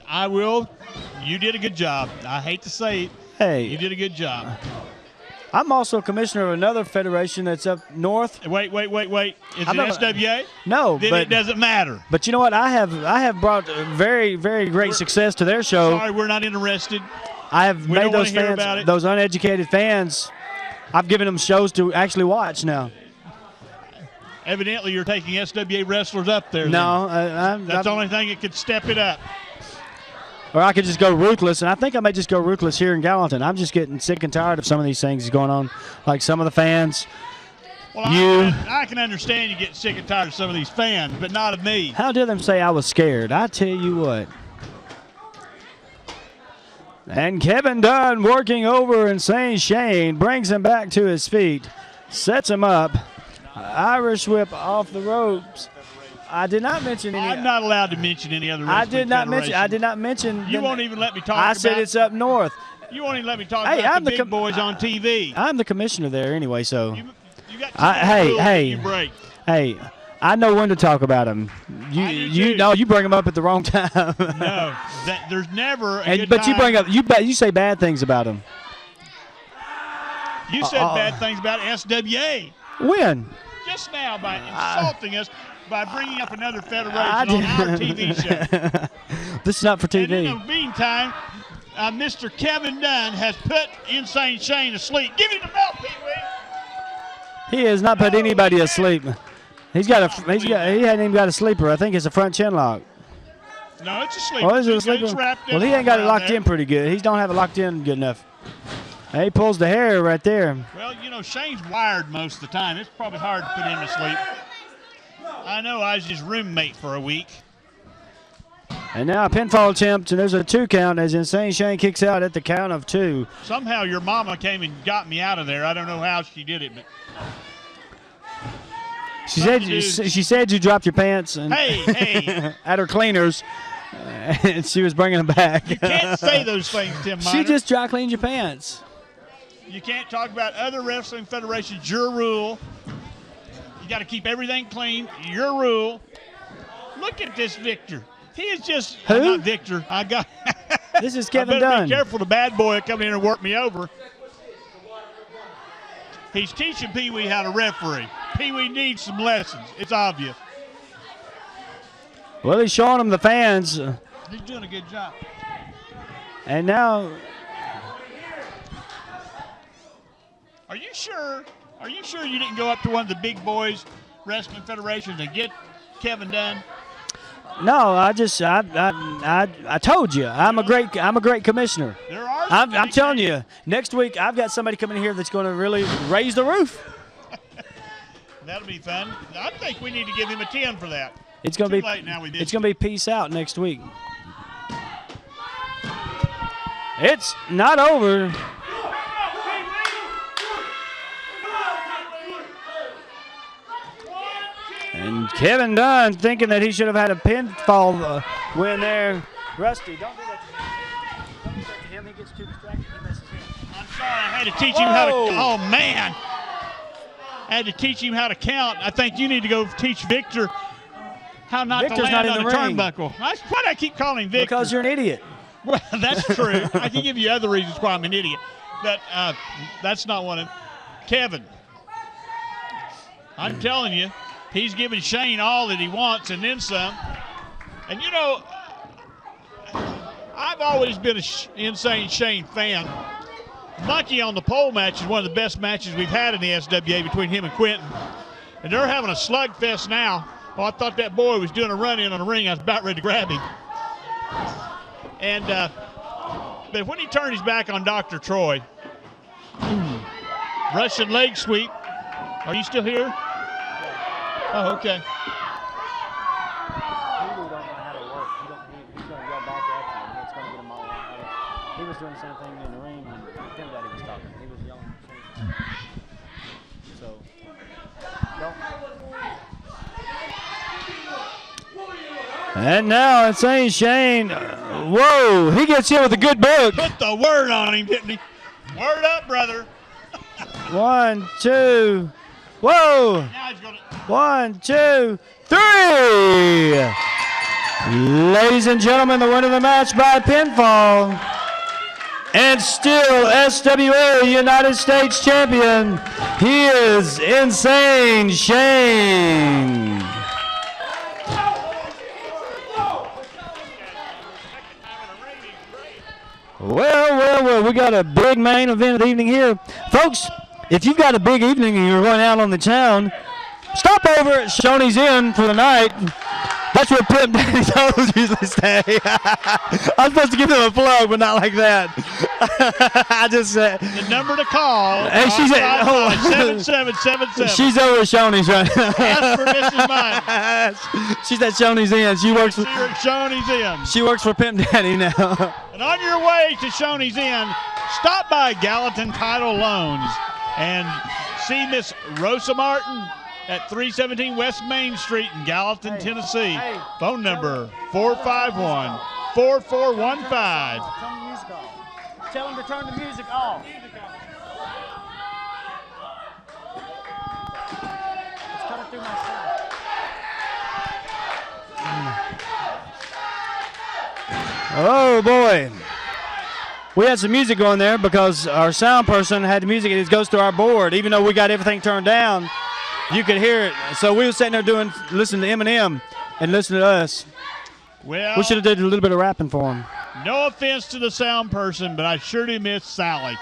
you did a good job. I hate to say it. Hey. You did a good job. I'm also commissioner of another federation that's up north. Wait. Is it SWA? No, then but it doesn't matter. But you know what? I have brought very, very great success to their show. Sorry, we're not interested. I have made those fans, those uneducated fans, I've given them shows to actually watch now. Evidently, you're taking SWA wrestlers up there. No, that's the only thing that could step it up. Or I could just go ruthless, and I think I may just go ruthless here in Gallatin. I'm just getting sick and tired of some of these things going on, like some of the fans. Well, I can understand you get sick and tired of some of these fans, but not of me. How dare them say I was scared? I tell you what. And Kevin Dunn working over Insane Shane, brings him back to his feet, sets him up. Irish whip off the ropes. I did not mention any. I'm not allowed to mention any other wrestling I did not mention. You won't even let me talk I said it's up north. You won't even let me talk about the big boys on TV. I'm the commissioner there anyway, so. You got hey, you break. Hey, I know when to talk about them. You bring them up at the wrong time. No, there's never a good but time. you say bad things about them. You said bad things about SWA. When? Just now by insulting us. By bringing up another federation on our TV show. This is not for TV. And in the meantime, Mr. Kevin Dunn has put Insane Shane to sleep. Give him the belt, Pee-wee. He has not put anybody asleep. He hadn't even got a sleeper. I think it's a front chin lock. No, it's a sleeper. Oh, is it a sleeper? Well, he ain't got it locked in pretty good. He don't have it locked in good enough. And he pulls the hair right there. Well, Shane's wired most of the time. It's probably hard to put him to sleep. I know I was his roommate for a week. And now a pinfall attempt, and there's a 2 count as Insane Shane kicks out at the count of 2. Somehow your mama came and got me out of there. I don't know how she did it, but she said you dropped your pants and hey. at her cleaners, and she was bringing them back. You can't say those things, Tim Miner. She just dry cleaned your pants. You can't talk about other wrestling federations. Your rule. You got to keep everything clean. Your rule. Look at this Victor. He is just not Victor. This is Kevin I better Dunn. Be careful, the bad boy coming in and work me over. He's teaching Pee-wee how to referee. Pee-wee needs some lessons. It's obvious. Well, he's showing them the fans. He's doing a good job. And now. Are you sure? Are you sure you didn't go up to one of the big boys wrestling federations and get Kevin Dunn? No, I told you I'm a great commissioner. I'm telling you, next week I've got somebody coming here that's going to really raise the roof. That'll be fun. I think we need to give him a 10 for that. It's going to be late now. It's going to be peace out next week. It's not over. And Kevin Dunn thinking that he should have had a pinfall win there. Rusty, don't do that to him. Don't do that to him. He gets too distracted. He messes up. I'm sorry. I had to teach him how to. Oh, man. I had to teach him how to count. I think you need to go teach Victor how not to land on the turnbuckle. Why do I keep calling him Victor? Because you're an idiot. Well, that's true. I can give you other reasons why I'm an idiot. But that's not one of them. Kevin, I'm telling you, he's giving Shane all that he wants and then some. And, I've always been an Insane Shane fan. Monkey on the pole match is one of the best matches we've had in the SWA between him and Quinton. And they're having a slugfest now. Oh, I thought that boy was doing a run-in on the ring. I was about ready to grab him. And but when he turned his back on Dr. Troy, Russian leg sweep. Are you still here? Oh, okay. He was doing the same thing in the ring when Tim Daddy was talking. He was yelling. So, and now Insane Shane. Whoa, he gets hit with a good book. Put the word on him, didn't he? Word up, brother. 1, 2. Whoa. Now he's gonna. 1, 2, 3. Ladies and gentlemen, the winner of the match by pinfall, and still SWA United States champion, he is Insane Shane. Well, we got a big main event of the evening here. Folks, if you've got a big evening and you're going out on the town, stop over at Shoney's Inn for the night. That's where Pimp Daddy's hoes usually stay. I'm supposed to give them a plug, but not like that. I just said. The number to call. Hey, she's at 7777. She's over at Shoney's right now. Ask for Mrs. Minor. She's at Shoney's Inn. She works. See her at Shoney's Inn. She works for Pimp Daddy now. And on your way to Shoney's Inn, stop by Gallatin Title Loans and see Miss Rosa Martin at 317 West Main Street in Gallatin, Tennessee. Phone number 451-4415. Turn the music off. Tell them to turn the music off. It's coming through my sound. Oh boy. We had some music going there because our sound person had the music. It goes to our board. Even though we got everything turned down, you could hear it. So we were sitting there listening to Eminem and listening to us. Well, We should have did a little bit of rapping for him. no offense to the sound person, but I sure do miss Sally.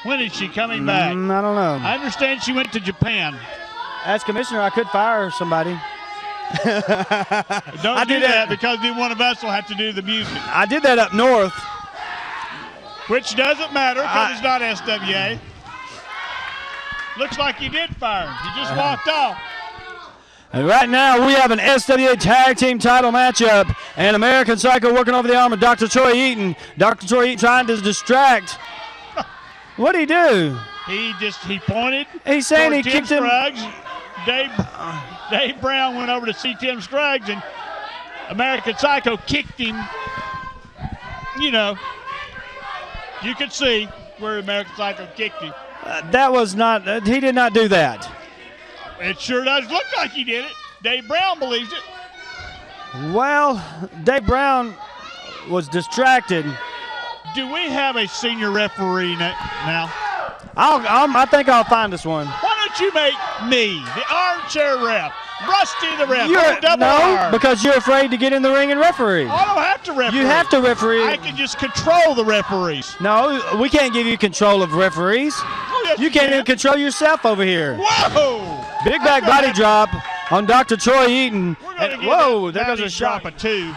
When is she coming back? I don't know. I understand she went to Japan. As commissioner, I could fire somebody. Don't do that because then one of us will have to do the music. I did that up north. Which doesn't matter because it's not SWA. Looks like you did fire him. You just walked off. And right now, we have an SWA Tag Team title matchup, and American Psycho working over the arm of Dr. Troy Eaton. Dr. Troy Eaton trying to distract. What'd he do? He pointed. He's saying he Tim kicked him. Scruggs. Dave Brown went over to see Tim Scruggs, and American Psycho kicked him. You know, you could see where American Psycho kicked him. That was not, he did not do that. It sure does look like he did it. Dave Brown believes it. Well, Dave Brown was distracted. Do we have a senior referee now? I think I'll find us one. Why don't you make me the armchair ref, Rusty the ref, double R? Because you're afraid to get in the ring and referee. I don't have to referee. You have to referee. I can just control the referees. No, we can't give you control of referees. Oh, yes, You can't even control yourself over here. Whoa! Big back body drop on Dr. Troy Eaton. We're gonna And, give whoa, that there goes a body shot. drop of 2.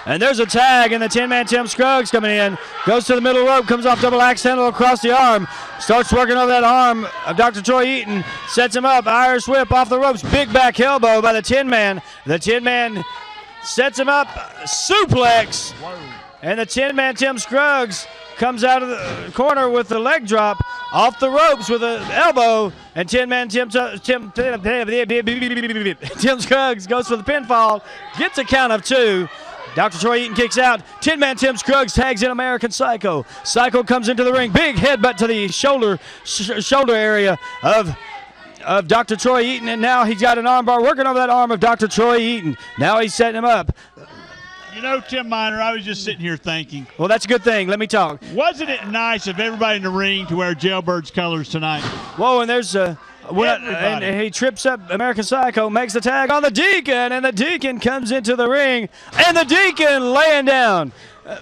And there's a tag, and the 10-man Tim Scruggs coming in. Goes to the middle rope, comes off double axe handle across the arm. Starts working over that arm of Dr. Troy Eaton. Sets him up, Irish whip off the ropes. Big back elbow by the 10-man. The 10-man sets him up, suplex. Whoa. And the 10-man Tim Scruggs comes out of the corner with the leg drop off the ropes with an elbow. And 10-man Tim Scruggs goes for the pinfall, gets a count of 2. Dr. Troy Eaton kicks out. 10-man Tim Scruggs tags in American Psycho. Psycho comes into the ring. Big headbutt to the shoulder area of Dr. Troy Eaton, and now he's got an armbar working over that arm of Dr. Troy Eaton. Now he's setting him up. You know, Tim Minor, I was just sitting here thinking, Well, that's a good thing. Let me talk. wasn't it nice of everybody in the ring to wear Jailbird's colors tonight? Whoa, and there's and he trips up American Psycho, makes the tag on the Deacon, and the Deacon comes into the ring, and the Deacon laying down.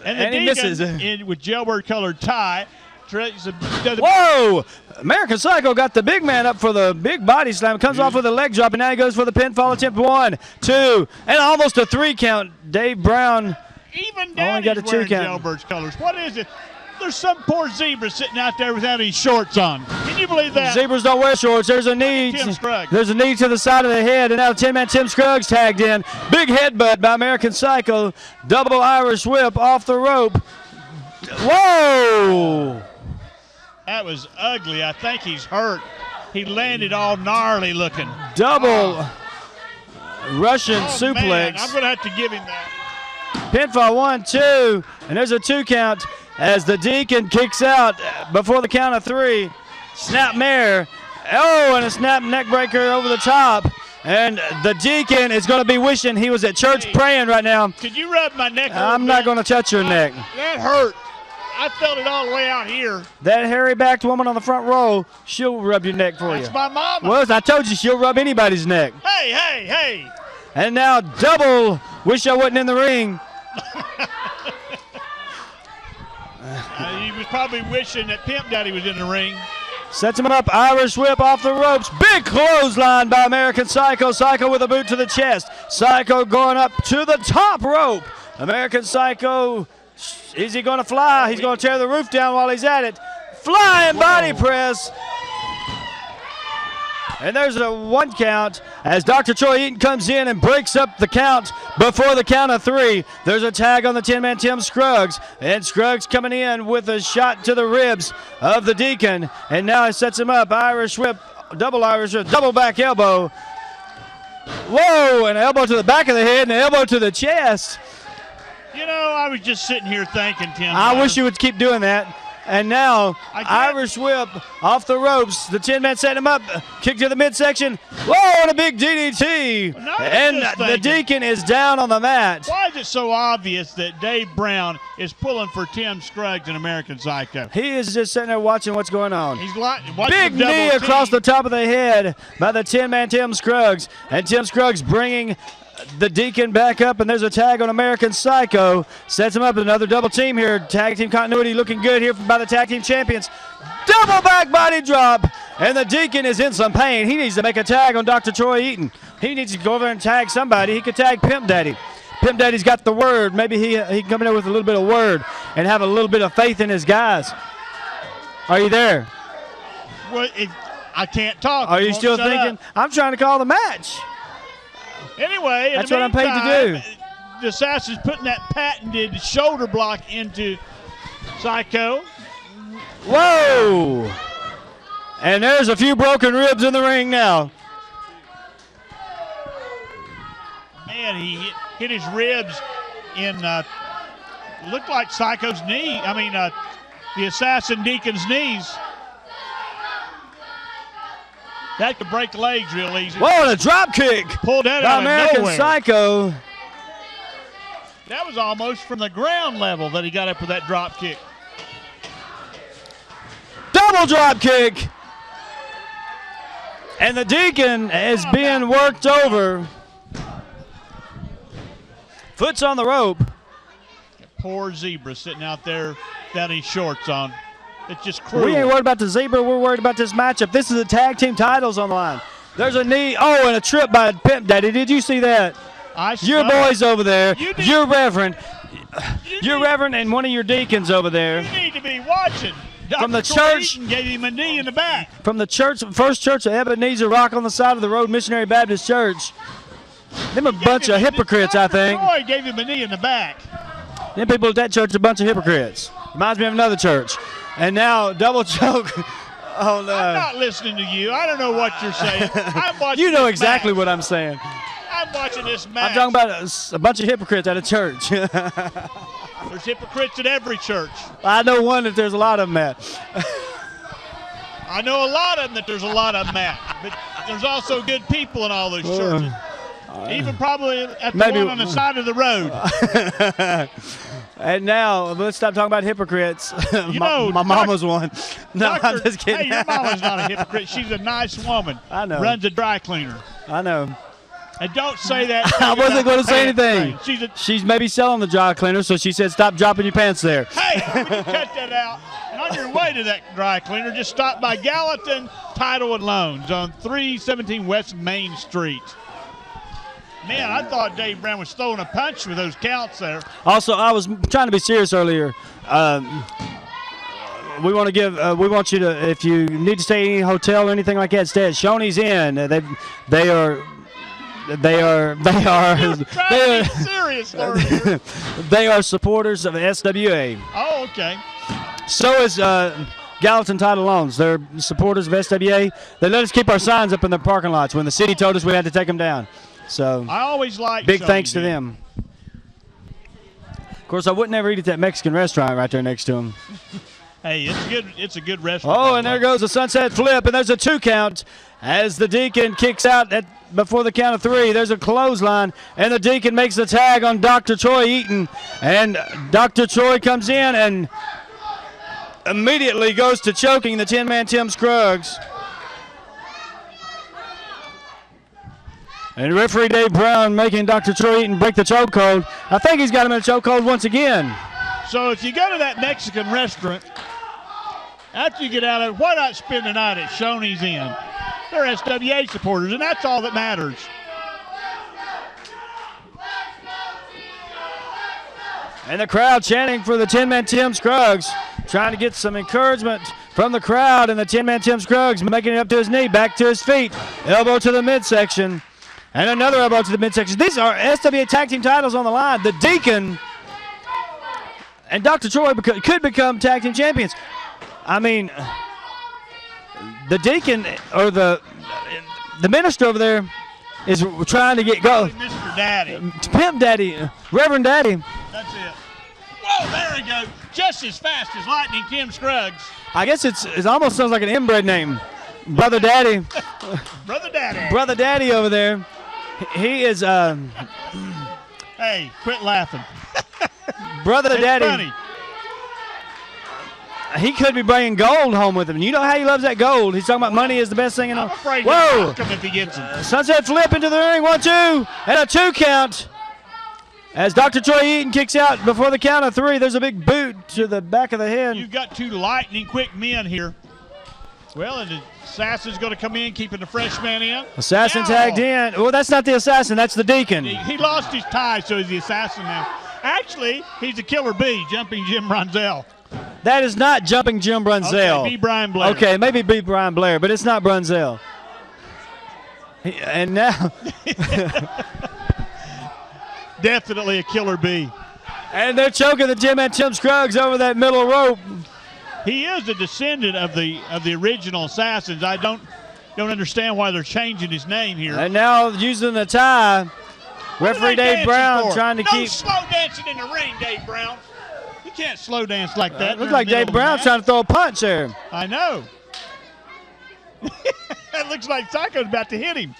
And the he misses. Deacon with Jailbird colored tie. Whoa! American Psycho got the big man up for the big body slam. Comes off with a leg drop, and now he goes for the pinfall attempt. 1, 2, and almost a 3 count. Dave Brown. Even Only got a Daddy's 2 wearing count. Jailbird's colors. What is it? There's some poor zebra sitting out there without any shorts on. Can you believe that? Zebras don't wear shorts. There's a knee. Tim Scruggs. There's a knee to the side of the head, and now the 10-man Tim Scruggs tagged in. Big headbutt by American Psycho. Double Irish whip off the rope. Whoa! That was ugly. I think he's hurt. He landed all gnarly looking. Double Russian Man, suplex. I'm going to have to give him that. Pinfall 1, 2, and there's a 2 count. as the Deacon kicks out before the count of 3. Snap mare. Oh, and a snap neck breaker over the top. And the Deacon is going to be wishing he was at church praying right now. Could you rub my neck? I'm not going to touch your neck. That hurt. I felt it all the way out here. That hairy-backed woman on the front row, she'll rub your neck for you. That's my mama. Well, I told you she'll rub anybody's neck. Hey, hey, hey. And now double. Wish I wasn't in the ring. He was probably wishing that Pimp Daddy was in the ring. Sets him up, Irish whip off the ropes. Big clothesline by American Psycho. Psycho with a boot to the chest. Psycho going up to the top rope. American Psycho, is he going to fly? He's going to tear the roof down while he's at it. Flying body press. And there's a 1 count as Dr. Troy Eaton comes in and breaks up the count before the count of 3. There's a tag on the 10-man Tim Scruggs. And Scruggs coming in with a shot to the ribs of the Deacon. And now he sets him up. Irish whip, double back elbow. Whoa, an elbow to the back of the head and an elbow to the chest. You know, I was just sitting here thinking, Tim. I wish you would keep doing that. And now, Irish whip off the ropes. The 10-man set him up. Kick to the midsection. Whoa, and a big DDT. And the Deacon is down on the mat. Why is it so obvious that Dave Brown is pulling for Tim Scruggs and American Psycho? He is just sitting there watching what's going on. He's watching big knee across the top of the head by the 10-man Tim Scruggs. And Tim Scruggs bringing the Deacon back up, and there's a tag on American Psycho. Sets him up with another double team here. Tag team continuity looking good here by the tag team champions. Double back body drop, and the Deacon is in some pain. He needs to make a tag on Dr. Troy Eaton. He needs to go over and tag somebody. He could tag Pimp Daddy. Pimp Daddy's got the word. Maybe he can come in there with a little bit of word and have a little bit of faith in his guys. Are you there? Well, I can't talk. Are you still thinking? I'm trying to call the match. Anyway, that's what I'm paid to do. The Assassin's putting that patented shoulder block into Psycho. Whoa! And there's a few broken ribs in the ring now. Man, he hit his ribs in looked like Psycho's knee. I mean, the Assassin Deacon's knees. That could break legs real easy. Whoa, and a drop kick. Pulled that by out of American nowhere. Psycho. That was almost from the ground level that he got up with that drop kick. Double drop kick. And the Deacon is being worked over. Foot's on the rope. Poor zebra sitting out there without any shorts on. It's just cruel. We ain't worried about the zebra. We're worried about this matchup. This is the tag team titles on the line. There's a knee. Oh, and a trip by Pimp Daddy. Did you see that? Your boys over there. Your Reverend. Your Reverend and one of your deacons over there. You need to be watching. From the church. Gave him a knee in the back. From the church, First Church of Ebenezer Rock on the side of the road, Missionary Baptist Church. Them a bunch of hypocrites, I think. Troy gave him a knee in the back. Them people at that church are a bunch of hypocrites. Reminds me of another church. And now double choke. Oh no! I'm not listening to you. I don't know what you're saying. I'm watching. You know exactly what I'm saying. I'm watching this match. I'm talking about a bunch of hypocrites at a church. There's hypocrites at every church. I know one that there's a lot of them at. I know a lot of them that there's a lot of them at. But there's also good people in all those churches. Even probably at the one on the side of the road. And now, let's stop talking about hypocrites. You know, my mama's one. No, Doctor, I'm just kidding. Hey, your mama's not a hypocrite. She's a nice woman. I know. Runs a dry cleaner. I know. And don't say that. I wasn't going to say anything. Thing. She's maybe selling the dry cleaner, so she said, stop dropping your pants there. Hey, when you cut that out, and on your way to that dry cleaner, just stop by Gallatin Title and Loans on 317 West Main Street. Man, I thought Dave Brown was throwing a punch with those counts there. Also, I was trying to be serious earlier. We want you to, if you need to stay in any hotel or anything like that, stay at Shoney's Inn. They are supporters of SWA. Oh, okay. So is Gallatin Title Loans. They're supporters of SWA. They let us keep our signs up in the parking lots when the city told us we had to take them down. So I always like big thanks to them. Of Of course, I would never eat at that Mexican restaurant right there next to him. Hey, it's good. It's a good restaurant. Oh, and there goes a sunset flip, and there's a 2 count as the Deacon kicks out before the count of 3. There's a clothesline, and the Deacon makes the tag on Dr. Troy Eaton, and Dr. Troy comes in and immediately goes to choking the 10-man Tim Scruggs. And referee Dave Brown making Dr. Troy Eaton break the chokehold. I think he's got him in a chokehold once again. So if you go to that Mexican restaurant, after you get out of it, why not spend the night at Shoney's Inn? They're SWA supporters, and that's all that matters. And the crowd chanting for the 10-man Tim Scruggs, trying to get some encouragement from the crowd, and the 10-man Tim Scruggs making it up to his knee, back to his feet, elbow to the midsection, and another elbow to the midsection. These are SWA tag team titles on the line. The Deacon and Dr. Troy could become tag team champions. I mean, the Deacon or the minister over there is trying to go. Mr. Daddy. Pimp Daddy, Reverend Daddy. That's it. Whoa, there he goes. Just as fast as lightning, Tim Scruggs. I guess it almost sounds like an inbred name. Brother Daddy. Brother Daddy. Brother Daddy over there. He is. Hey, quit laughing. Brother It's Daddy. funny. He could be bringing gold home with him. You know how he loves that gold. He's talking about money is the best thing in the I'm afraid Whoa! he'll knock him if he gets him. Sunset flip into the ring. 1, 2, and a 2 count. As Dr. Troy Eaton kicks out before the count of 3, there's a big boot to the back of the head. You've got 2 lightning quick men here. Well, and the assassin's going to come in, keeping the freshman in. Assassin Now, tagged in. Well, that's not the assassin. That's the Deacon. He lost his tie, so he's the assassin now. Actually, he's a killer bee, jumping Jim Brunzell. That is not jumping Jim Brunzell. Okay, B. Brian Blair. Okay, maybe B. Brian Blair, but it's not Brunzell. And now, Definitely a killer bee. and they're choking the 10-man Tim Scruggs over that middle rope. He is a descendant of the original assassins. I don't understand why they're changing his name here. And now using the tie, referee Dave Brown trying to no keep. slow dancing in the ring, Dave Brown. You can't slow dance like that. Looks like Dave Brown trying to throw a punch there. I know. That looks like Psycho's about to hit him.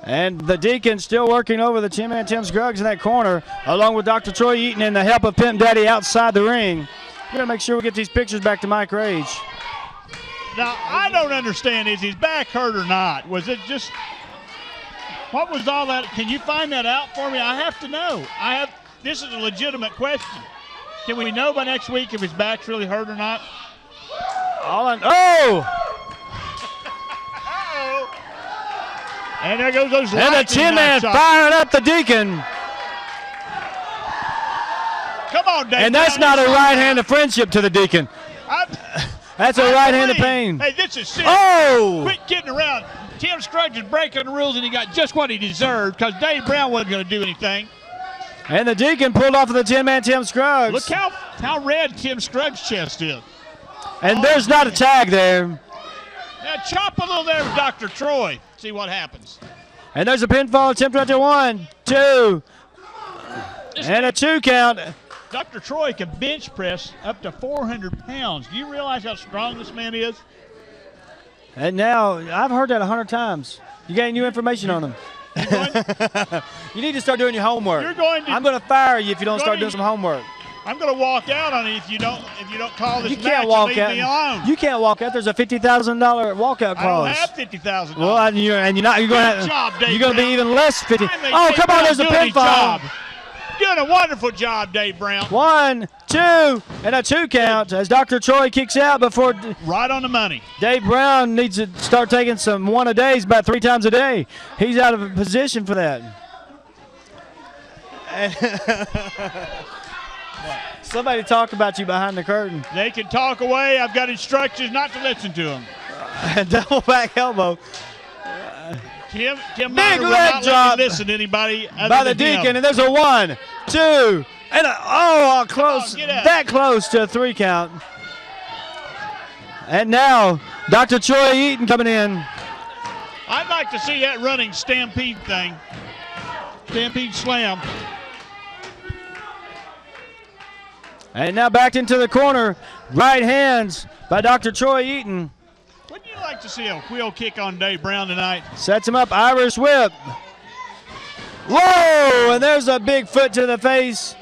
And the Deacon still working over the 10-man Tim Scruggs in that corner, along with Dr. Troy Eaton and the help of Pimp Daddy outside the ring. We're going to make sure we get these pictures back to Mike Rage. Now, I don't understand, is his back hurt or not? Was it just, what was all that? Can you find that out for me? I have to know. This is a legitimate question. Can we know by next week if his back's really hurt or not? Oh! Uh-oh. And there goes those And the lightning 10-man knocks off. firing up the Deacon. Come on, Dave. And that's Brown. not a right hand of friendship to the Deacon. That's a right hand of pain. Hey, this is serious. Oh! Quit kidding around. Tim Scruggs is breaking the rules, and he got just what he deserved because Dave Brown wasn't going to do anything. And the Deacon pulled off of the 10-man Tim Scruggs. Look how red Tim Scruggs' chest is. And there's not a tag there. Now chop a little there with Dr. Troy. See what happens. And there's a pinfall attempt right there. 1, 2, and a 2 count. Dr. Troy can bench press up to 400 pounds. Do you realize how strong this man is? And now, I've heard that 100 times. You got any new information on him? You need to start doing your homework. You're going to- I'm going to fire you if you don't start doing some homework. I'm going to walk out on it if you don't call this You match can't walk and leave out. me alone. You can't walk out. There's a $50,000 walkout I clause. don't have $50,000. Well, and you're not. You're going Good job, Dave to be Brown. even less 50. I think Oh, Dave come on! Brown's There's a doing his job. pinfall. Doing a wonderful job, Dave Brown. 1, 2, and a 2 count as Dr. Troy kicks out before Right on the money. Dave Brown needs to start taking some one-a-days about 3 times a day. He's out of position for that. Somebody talk about you behind the curtain. They can talk away. I've got instructions not to listen to them. Double back elbow Tim Big Miner will leg not drop let me listen to anybody other by the than him. Deacon, and there's a 1, 2, and a close, get out. that close to a 3 count. And now Dr. Troy Eaton coming in. I'd like to see that running stampede thing. Stampede slam. And now backed into the corner. Right hands by Dr. Troy Eaton. Wouldn't you like to see a wheel kick on Dave Brown tonight? Sets him up, Irish whip. Whoa, and there's a big foot to the face.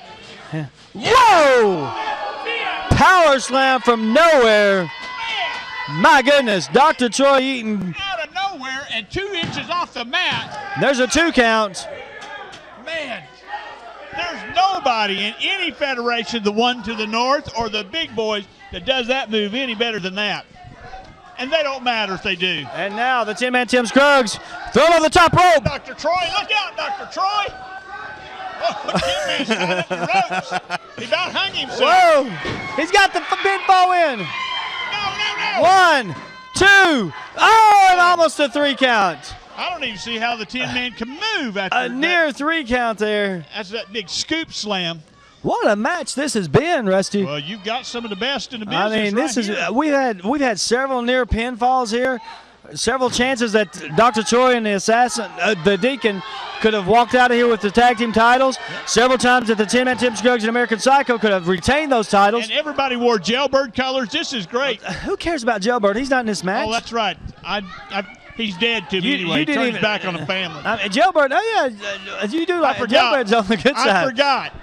Whoa! Power slam from nowhere. My goodness, Dr. Troy Eaton. Out of nowhere and 2 inches off the mat. There's a 2 count. Man, there's nobody in any federation, the one to the north or the big boys, that does that move any better than that. And they don't matter if they do. And now the 10-man Tim Scruggs thrown on the top rope. Dr. Troy, look out, Dr. Troy. Oh, the 10-man's got up the ropes. He about hung himself. Whoa! He's got the pinfall in. No. 1, 2. Oh, and almost a 3 count. I don't even see how the 10-man can move after A near 3 count there. That's that big scoop slam. What a match this has been, Rusty. Well, you've got some of the best in the business. I mean, this right is here. we've had several near pinfalls here, several chances that Dr. Troy and the assassin, the Deacon, could have walked out of here with the tag team titles. Several times that the 10-man Tim Scruggs and American Psycho could have retained those titles. And everybody wore jailbird colors. This is great. Who cares about Jailbird? He's not in this match. Oh, that's right. He's dead to me You anyway. He didn't turns even- back on the family. Jailbird, oh yeah, you do like forgot. Jailbird's on the good side. I forgot.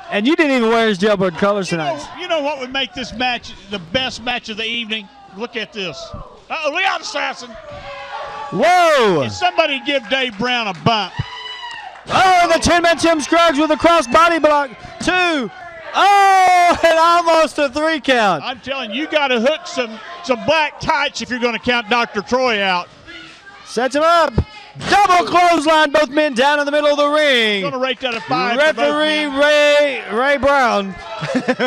And you didn't even wear his Jailbird colors tonight. You know what would make this match the best match of the evening? Look at this. Uh-oh, look out, Assassin. Whoa! Can somebody give Dave Brown a bump? Oh, and the 10-man Tim Scruggs with a cross body block. 2. Oh, and almost a 3 count. I'm telling you, you got to hook some black tights if you're going to count Dr. Troy out. Sets him up. Double clothesline, both men down in the middle of the ring. I'm going to rate that a 5 for both Referee men. Ray Brown.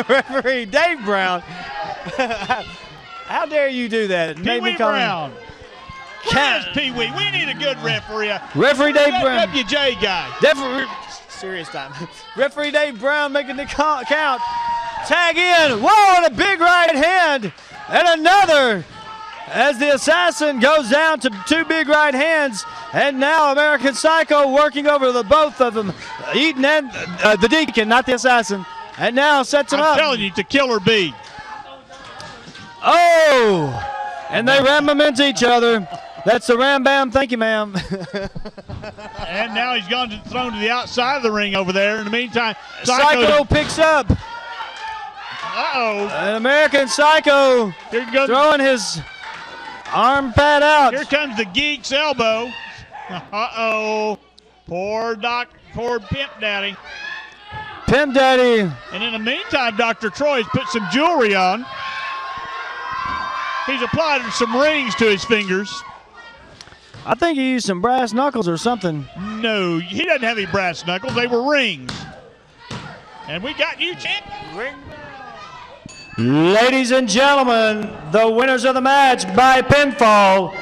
Referee Dave Brown. How dare you do that? Made me Pee-wee call him- Brown. Where's Pee-wee? We need a good referee. Referee Dave Brown. WJ guy. Serious time. Referee Dave Brown making the count. Tag in. Whoa, and a big right hand. And another. As the assassin goes down to 2 big right hands. And now American Psycho working over the both of them. Eaton and the Deacon, not the assassin. And now sets him up. I'm telling you, to kill or be. Oh! And they ram them into each other. That's the ram bam. Thank you, ma'am. And now he's thrown to the outside of the ring over there. In the meantime, Psycho picks up. Uh-oh. An American Psycho Here goes. throwing his arm pad out. Here comes the Geek's elbow. Uh-oh. Poor Pimp Daddy. Pimp Daddy. And in the meantime, Dr. Troy's put some jewelry on. He's applied some rings to his fingers. I think he used some brass knuckles or something. No, he doesn't have any brass knuckles. They were rings. And we got you, champ. Ladies and gentlemen, the winners of the match by pinfall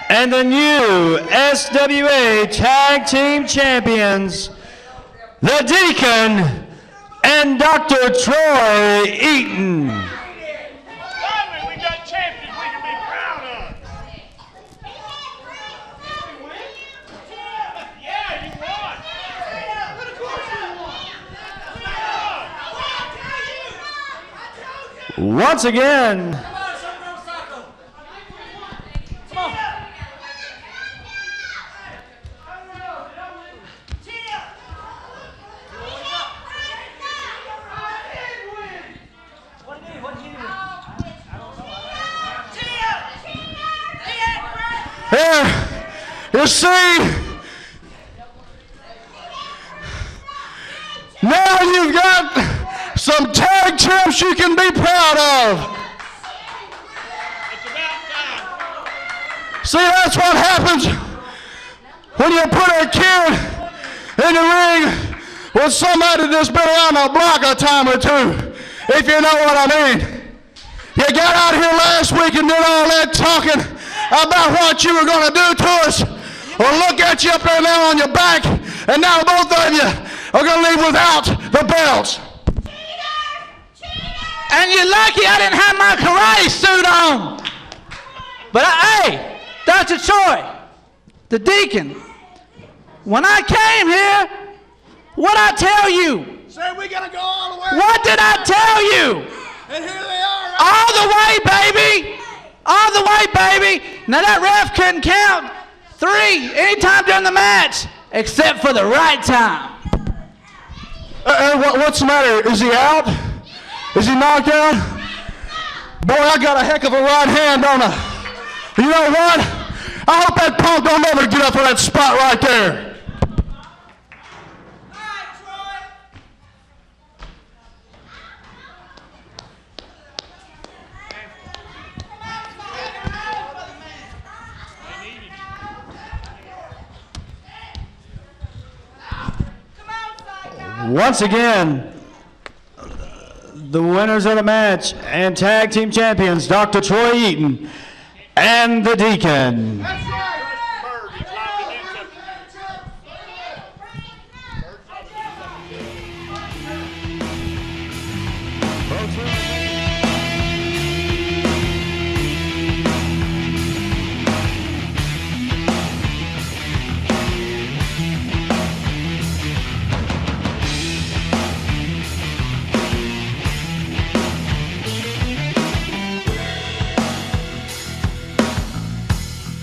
and the new SWA Tag Team Champions, the Deacon and Dr. Troy Eaton. Finally, we got champions we can be proud of. Yeah, you won. Once again, Here, you see, now you've got some tag champs you can be proud of. It's about time. See, that's what happens when you put a kid in the ring with somebody that's been around the block a time or two, if you know what I mean. You got out here last week and did all that talking about what you were going to do to us. Well, look at you up there now on your back, and now both of you are going to leave without the belts. And you're lucky I didn't have my karate suit on. But hey, Dr. Troy, the Deacon, when I came here, what'd I tell you? Said we gotta go all the way. What did I tell you? And here they are. Right All the way, baby. All the way, baby. Now that ref couldn't count 3 anytime during the match, except for the right time. What's the matter? Is he out? Is he knocked out? Boy, I got a heck of a right hand, don't I? You know what? I hope that punk don't ever get up for that spot right there. Once again, the winners of the match and tag team champions, Dr. Troy Eaton and the Deacon.